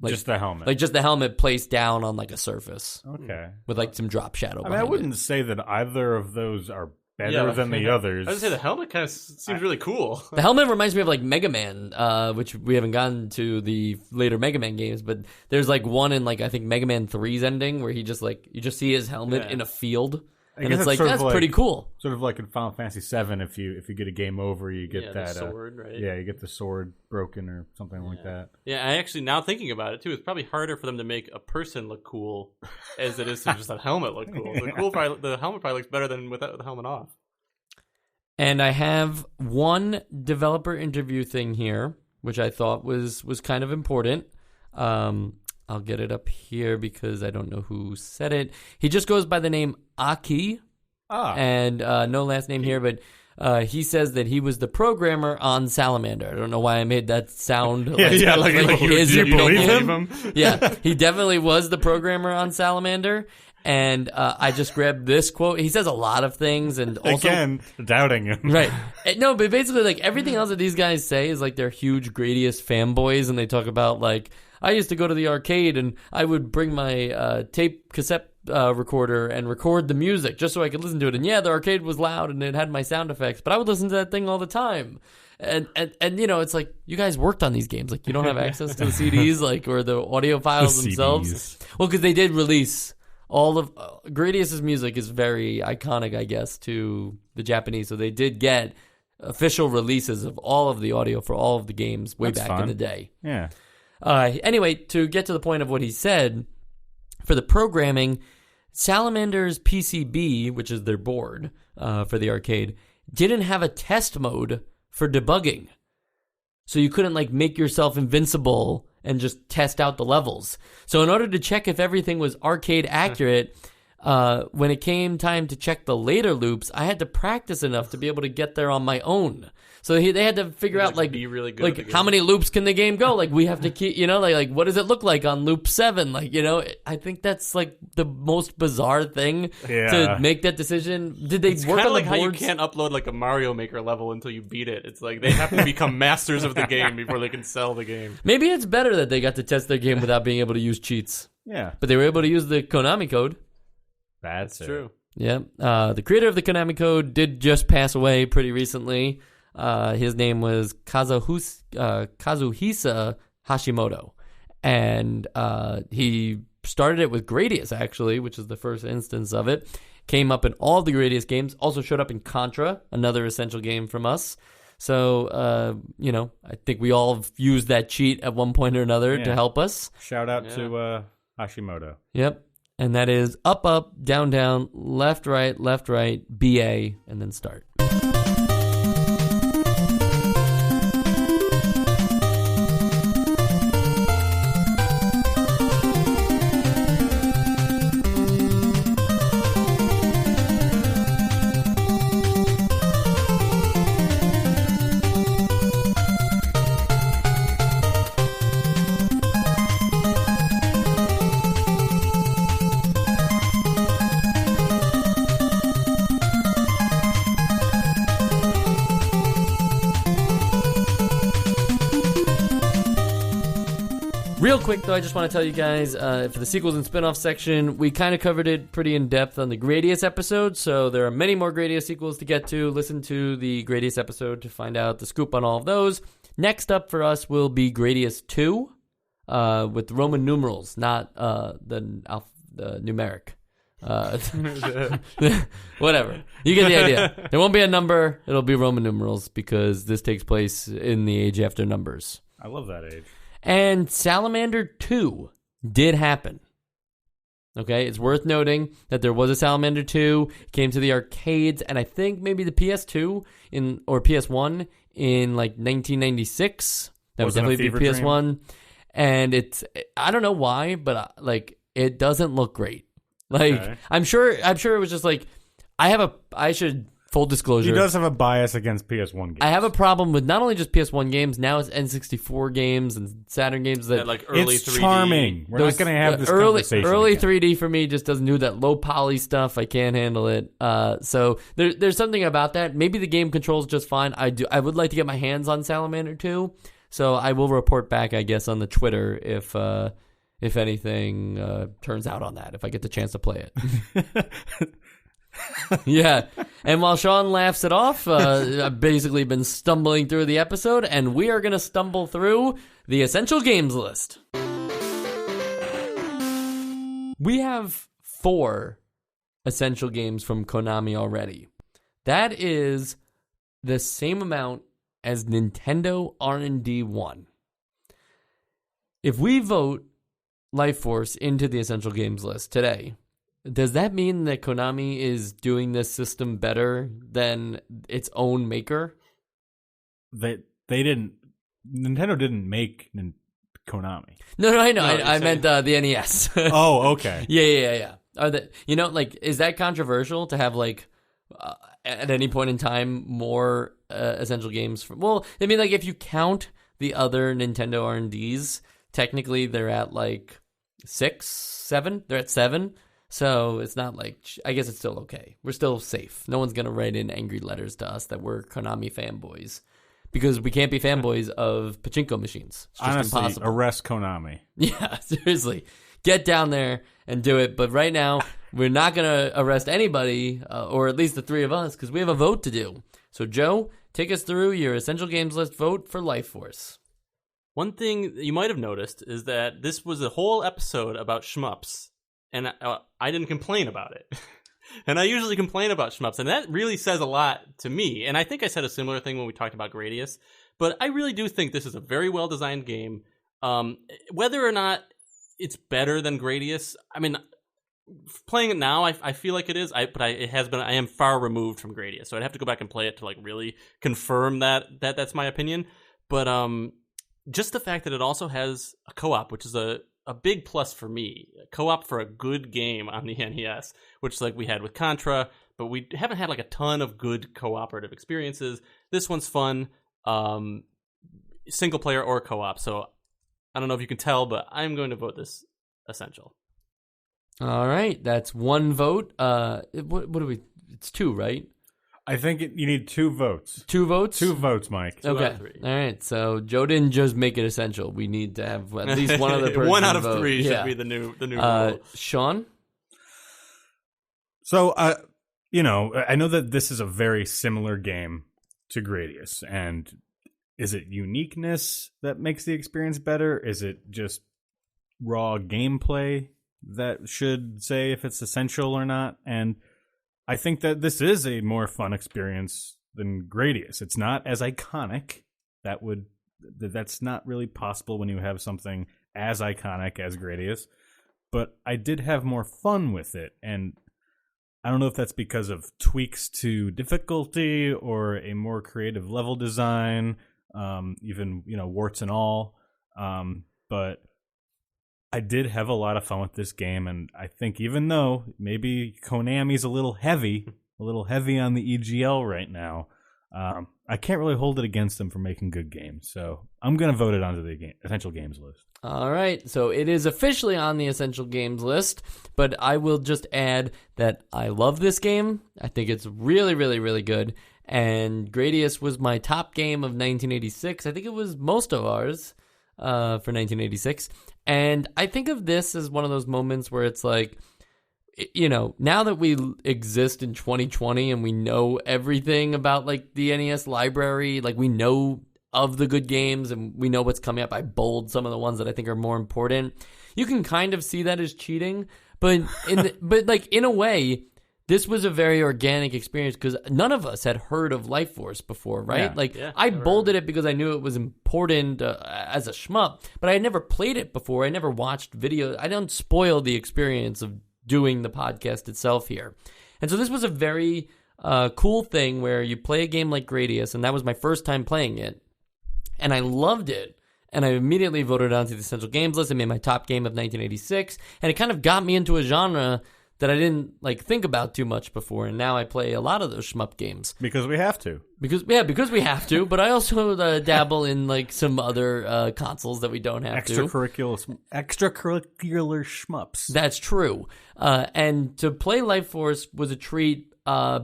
Like, just the helmet. Like just the helmet placed down on like a surface. Okay. With like some drop shadow I behind wouldn't it. say that either of those are better than the others. I was gonna say the helmet kind of seems really cool. The helmet reminds me of like Mega Man, which we haven't gotten to the later Mega Man games, but there's like one in like I think Mega Man 3's ending where he just like you just see his helmet in a field. And it's like that's pretty cool. Sort of like in Final Fantasy VII, if you get a game over, you get that sword, right? Yeah, you get the sword broken or something like that. Yeah, I actually now thinking about it too, it's probably harder for them to make a person look cool as it is to just a helmet look cool. The helmet probably looks better than without the helmet off. And I have one developer interview thing here, which I thought was kind of important. I'll get it up here because I don't know who said it. He just goes by the name Aki, and no last name here, but he says that he was the programmer on Salamander. I don't know why I made that sound like his you believe opinion. him? Yeah, he definitely was the programmer on Salamander. And I just grabbed this quote. He says a lot of things, and also again doubting him. Right? No, but basically, like everything else that these guys say is like they're huge Gradius fanboys, and they talk about like I used to go to the arcade and I would bring my tape cassette recorder and record the music just so I could listen to it. And yeah, the arcade was loud and it had my sound effects, but I would listen to that thing all the time. And you know, it's like you guys worked on these games, like you don't have access to the CDs, like or the audio files themselves. Well, because they did release. All of Gradius's music is very iconic, I guess, to the Japanese. So they did get official releases of all of the audio for all of the games way back in the day. Yeah. Anyway, to get to the point of what he said, for the programming, Salamander's PCB, which is their board for the arcade, didn't have a test mode for debugging. So you couldn't like make yourself invincible and just test out the levels. So in order to check if everything was arcade accurate, when it came time to check the later loops, I had to practice enough to be able to get there on my own. So they had to figure out like, be really good like how many loops can the game go? Like we have to keep, you know, like what does it look like on loop 7? Like, you know, I think that's like the most bizarre thing to make that decision. Did they work on like the boards? How you can't upload like a Mario Maker level until you beat it. It's like they have to become masters of the game before they can sell the game. Maybe it's better that they got to test their game without being able to use cheats. Yeah. But they were able to use the Konami code. That's true. Yeah. The creator of the Konami code did just pass away pretty recently. His name was Kazuhisa Hashimoto. And he started it with Gradius, actually, which is the first instance of it. Came up in all the Gradius games. Also showed up in Contra, another essential game from us. So, you know, I think we all have used that cheat at one point or another to help us. Shout out to Hashimoto. Yep. And that is up, up, down, down, left, right, BA, and then start. Real quick, though, I just want to tell you guys, for the sequels and spin-off section, we kind of covered it pretty in-depth on the Gradius episode, so there are many more Gradius sequels to get to. Listen to the Gradius episode to find out the scoop on all of those. Next up for us will be Gradius 2, with Roman numerals, not the numeric. Whatever. You get the idea. There won't be a number, it'll be Roman numerals, because this takes place in the age after numbers. I love that age. And Salamander 2 did happen. Okay, it's worth noting that there was a Salamander 2, came to the arcades, and I think maybe the PS2 or PS1 in like 1996. That would definitely be PS1. And I don't know why, but it doesn't look great. Like, okay. I'm sure it was just like, full disclosure. He does have a bias against PS1 games. I have a problem with not only just PS1 games, now it's N64 games and Saturn games that like early it's 3D. Charming. We're not going to have this conversation Early again. 3D for me just doesn't do that low poly stuff. I can't handle it. So there's something about that. Maybe the game controls just fine. I would like to get my hands on Salamander 2. So I will report back, I guess, on the Twitter if anything turns out on that, if I get the chance to play it. Yeah, and while Sean laughs it off, I've basically been stumbling through the episode, and we are going to stumble through the Essential Games list. We have 4 Essential Games from Konami already. That is the same amount as Nintendo R&D 1. If we vote Life Force into the Essential Games list today, does that mean that Konami is doing this system better than its own maker? Nintendo didn't make Konami. No, I know. I meant the NES. Oh, okay. Yeah. Is that controversial to have at any point in time more Essential Games? If you count the other Nintendo R&Ds, technically they're at 6, 7. They're at 7. So it's not I guess it's still okay. We're still safe. No one's going to write in angry letters to us that we're Konami fanboys. Because we can't be fanboys of pachinko machines. It's just honestly, impossible. Arrest Konami. Yeah, seriously. Get down there and do it. But right now, we're not going to arrest anybody, or at least the 3 of us, because we have a vote to do. So Joe, take us through your Essential Games list vote for Life Force. One thing you might have noticed is that this was a whole episode about shmups. And I didn't complain about it. And I usually complain about shmups. And that really says a lot to me. And I think I said a similar thing when we talked about Gradius. But I really do think this is a very well-designed game. Whether or not it's better than Gradius, I mean, playing it now, I feel like it is. I am far removed from Gradius. So I'd have to go back and play it to really confirm that's my opinion. But just the fact that it also has a co-op, which is a big plus for me. Co-op for a good game on the NES, which we had with Contra, but we haven't had a ton of good cooperative experiences. This one's fun, single player or co-op. So I don't know if you can tell, but I'm going to vote this Essential. All right, that's 1 vote. What do we? It's 2, right? I think you need 2 votes. 2 votes? 2 votes, Mike. 2 okay. out of 3. All right. So Joe didn't just make it essential. We need to have at least one other person 1 out of vote. 3 should be the new rule. Sean? So, I know that this is a very similar game to Gradius. And is it uniqueness that makes the experience better? Is it just raw gameplay that should say if it's essential or not? And I think that this is a more fun experience than Gradius. It's not as iconic. That's not really possible when you have something as iconic as Gradius. But I did have more fun with it, and I don't know if that's because of tweaks to difficulty or a more creative level design, even warts and all. But I did have a lot of fun with this game, and I think even though maybe Konami's a little heavy on the EGL right now, I can't really hold it against them for making good games. So I'm going to vote it onto the Essential Games list. All right, so it is officially on the Essential Games list, but I will just add that I love this game. I think it's really, really, really good, and Gradius was my top game of 1986. I think it was most of ours for 1986. And I think of this as one of those moments where it's like, you know, now that we exist in 2020 and we know everything about like the NES library, like we know of the good games and we know what's coming up. I bold some of the ones that I think are more important. You can kind of see that as cheating, but in a way, this was a very organic experience because none of us had heard of Life Force before, right? I bolded it because I knew it was important as a shmup, but I had never played it before. I never watched videos. I don't spoil the experience of doing the podcast itself here. And so this was a very cool thing where you play a game like Gradius, and that was my first time playing it, and I loved it. And I immediately voted it onto the Essential Games list. It made my top game of 1986, and it kind of got me into a genre that I didn't like think about too much before, and now I play a lot of those shmup games because we have to. Because we have to. But I also dabble in like some other consoles that we don't have extracurricular shmups. That's true. And to play Life Force was a treat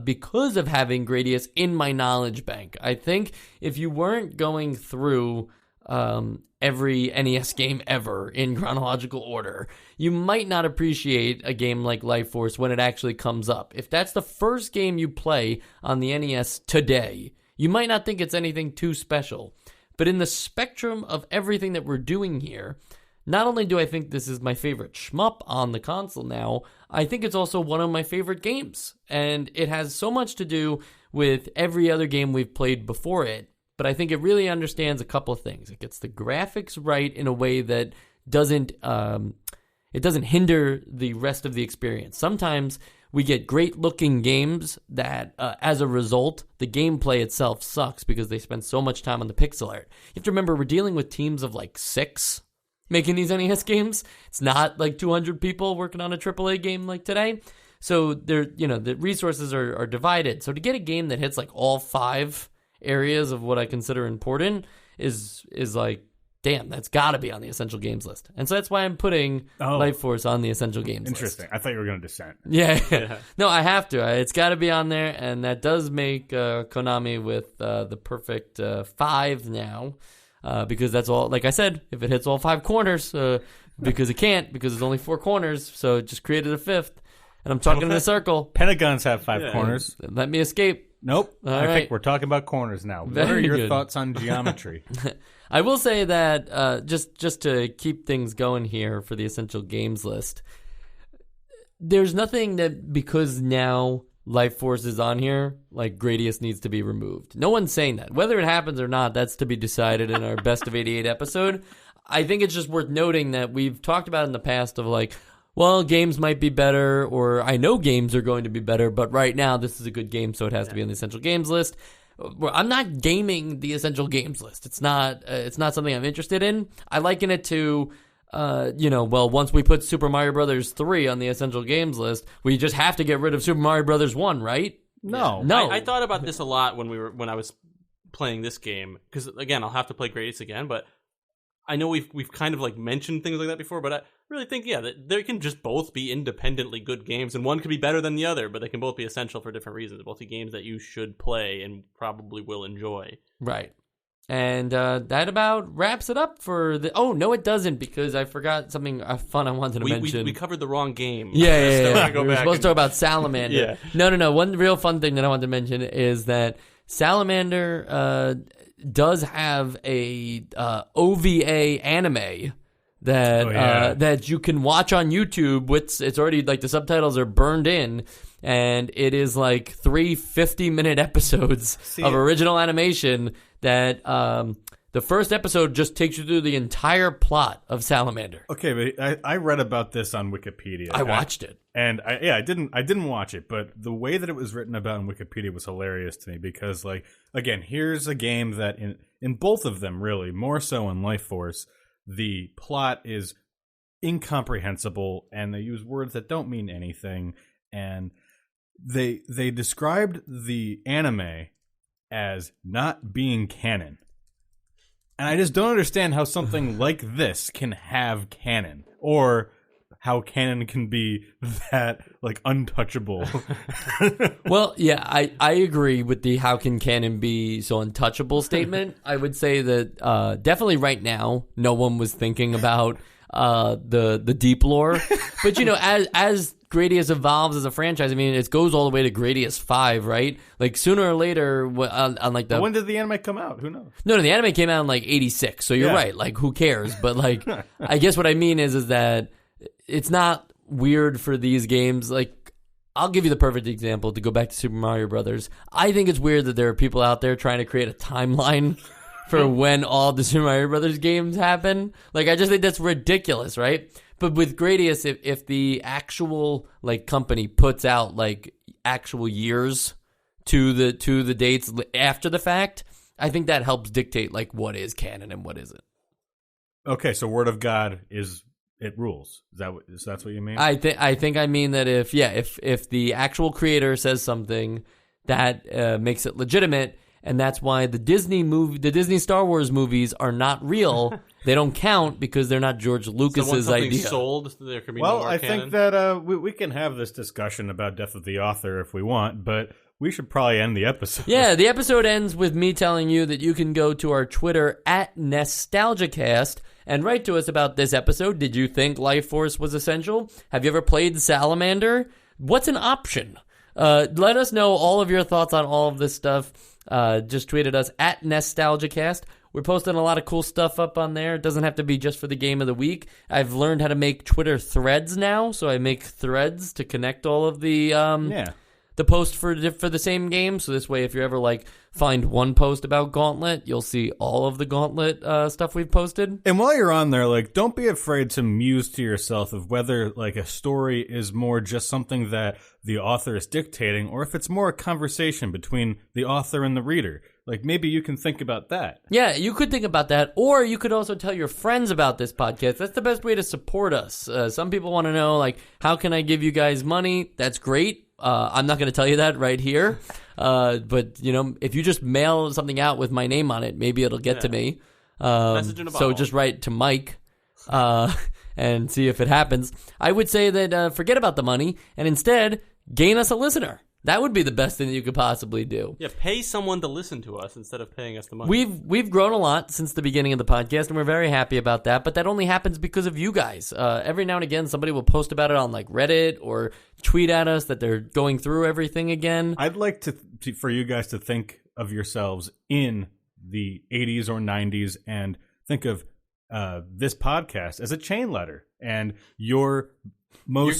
because of having Gradius in my knowledge bank. I think if you weren't going through every NES game ever in chronological order, you might not appreciate a game like Life Force when it actually comes up. If that's the first game you play on the NES today, you might not think it's anything too special. But in the spectrum of everything that we're doing here, not only do I think this is my favorite shmup on the console now, I think it's also one of my favorite games. And it has so much to do with every other game we've played before it. But I think it really understands a couple of things. It gets the graphics right in a way that doesn't hinder the rest of the experience. Sometimes we get great-looking games that, as a result, the gameplay itself sucks because they spend so much time on the pixel art. You have to remember, we're dealing with teams of like 6 making these NES games. It's not like 200 people working on a AAA game like today. So the resources are divided. So to get a game that hits like all 5 areas of what I consider important is like, damn, that's got to be on the Essential Games list. And so that's why I'm putting Life Force on the Essential Games list. Interesting. I thought you were going to dissent. Yeah. No, I have to. It's got to be on there, and that does make Konami with the perfect 5 now, because that's all, like I said, if it hits all 5 corners, because it can't, because there's only 4 corners, so it just created a 5th. And I'm talking in a circle. Pentagons have 5 corners. Let me escape. Nope. I think we're talking about corners now. What are your thoughts on geometry? I will say that just to keep things going here for the Essential Games list, there's nothing that because now Life Force is on here, like Gradius needs to be removed. No one's saying that. Whether it happens or not, that's to be decided in our Best of 88 episode. I think it's just worth noting that we've talked about in the past of like, well, games might be better, or I know games are going to be better, but right now this is a good game, so it has to be on the Essential Games list. I'm not gaming the Essential Games list. It's not something I'm interested in. I liken it to, once we put Super Mario Brothers 3 on the Essential Games list, we just have to get rid of Super Mario Brothers 1, right? No. I thought about this a lot when I was playing this game, because again, I'll have to play Gradius again, but I know we've kind of like mentioned things like that before, but I really think, that they can just both be independently good games, and one could be better than the other, but they can both be essential for different reasons. Both be games that you should play and probably will enjoy. Right. And that about wraps it up for the... Oh, no, it doesn't, because I forgot something fun I wanted to mention. We covered the wrong game. Yeah. We were supposed to talk about Salamander. Yeah. No. One real fun thing that I wanted to mention is that Salamander... does have a OVA anime that you can watch on YouTube. It's already like the subtitles are burned in, and it is like 3 50-minute episodes of original animation that the first episode just takes you through the entire plot of Salamander. Okay, but I read about this on Wikipedia. I watched it. And I didn't watch it, but the way that it was written about in Wikipedia was hilarious to me because, like, again, here's a game that in both of them, really, more so in Life Force, the plot is incomprehensible and they use words that don't mean anything, and they described the anime as not being canon. And I just don't understand how something like this can have canon, or how canon can be that, like, untouchable. Well, yeah, I agree with the how can canon be so untouchable statement. I would say that definitely right now, no one was thinking about the deep lore. But as Gradius evolves as a franchise, I mean, it goes all the way to Gradius 5, right? Like sooner or later, on like the when did the anime come out? Who knows? No, the anime came out in like 86. So you're right. Like who cares? But like, I guess what I mean is that it's not weird for these games. Like, I'll give you the perfect example to go back to Super Mario Brothers. I think it's weird that there are people out there trying to create a timeline for when all the Super Mario Brothers games happen. Like, I just think that's ridiculous, right? But with Gradius, if the actual like company puts out like actual years to the dates after the fact, I think that helps dictate like what is canon and what isn't. Okay, so Word of God it rules. Is that what you mean? I think I mean that if the actual creator says something that makes it legitimate, and that's why the Disney Star Wars movies are not real. They don't count because they're not George Lucas's idea. Sold, there could be well, no more I canon. think that we can have this discussion about Death of the Author if we want, but we should probably end the episode. Yeah, the episode ends with me telling you that you can go to our Twitter at NostalgiaCast and write to us about this episode. Did you think Life Force was essential? Have you ever played Salamander? What's an option? Let us know all of your thoughts on all of this stuff. Just tweet at us at NostalgiaCast. We're posting a lot of cool stuff up on there. It doesn't have to be just for the game of the week. I've learned how to make Twitter threads now, so I make threads to connect all of the posts for the same game. So this way, if you ever like find one post about Gauntlet, you'll see all of the Gauntlet stuff we've posted. And while you're on there, like, don't be afraid to muse to yourself of whether like a story is more just something that the author is dictating, or if it's more a conversation between the author and the reader. Like, maybe you can think about that. Yeah, you could think about that. Or you could also tell your friends about this podcast. That's the best way to support us. Some people want to know, like, how can I give you guys money? That's great. I'm not going to tell you that right here. But, if you just mail something out with my name on it, maybe it'll get to me. Message in a so bottle. just write to Mike and see if it happens. I would say that forget about the money and instead gain us a listener. That would be the best thing that you could possibly do. Yeah, pay someone to listen to us instead of paying us the money. We've grown a lot since the beginning of the podcast, and we're very happy about that. But that only happens because of you guys. Every now and again, somebody will post about it on like Reddit or tweet at us that they're going through everything again. I'd like for you guys to think of yourselves in the 80s or 90s and think of this podcast as a chain letter, and you're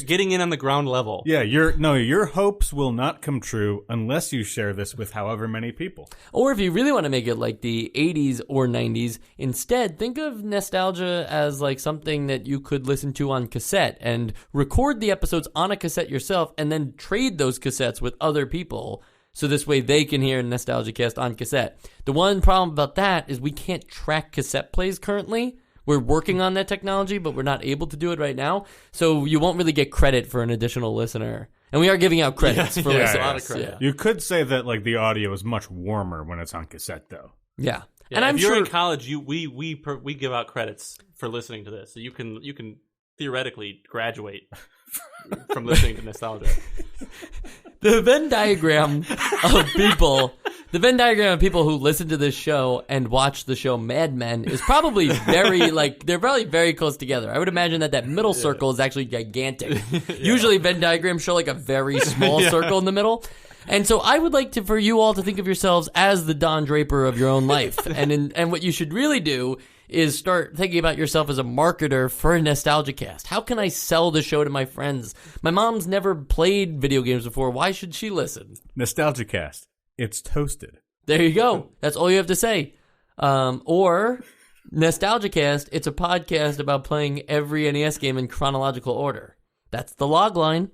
getting in on the ground level. Yeah, your hopes will not come true unless you share this with however many people. Or if you really want to make it like the 80s or 90s, instead think of nostalgia as like something that you could listen to on cassette and record the episodes on a cassette yourself and then trade those cassettes with other people. So this way they can hear Nostalgia Cast on cassette. The one problem about that is we can't track cassette plays currently. We're working on that technology, but we're not able to do it right now. So you won't really get credit for an additional listener. And we are giving out credits for listeners. A lot of credit. Yeah. You could say that like the audio is much warmer when it's on cassette, though. Yeah. Yeah, and I'm if you're sure in college, we give out credits for listening to this, so you can theoretically graduate from listening to Nostalgia. the Venn diagram of people who listen to this show and watch the show Mad Men is probably they're probably very close together. I would imagine that middle circle is actually gigantic. Usually Venn diagrams show like a very small circle in the middle. And so I would like for you all to think of yourselves as the Don Draper of your own life. And what you should really do is start thinking about yourself as a marketer for Nostalgia Cast. How can I sell the show to my friends? My mom's never played video games before. Why should she listen? Nostalgia Cast. It's toasted. There you go. That's all you have to say. Or Nostalgia Cast. It's a podcast about playing every NES game in chronological order. That's the log line.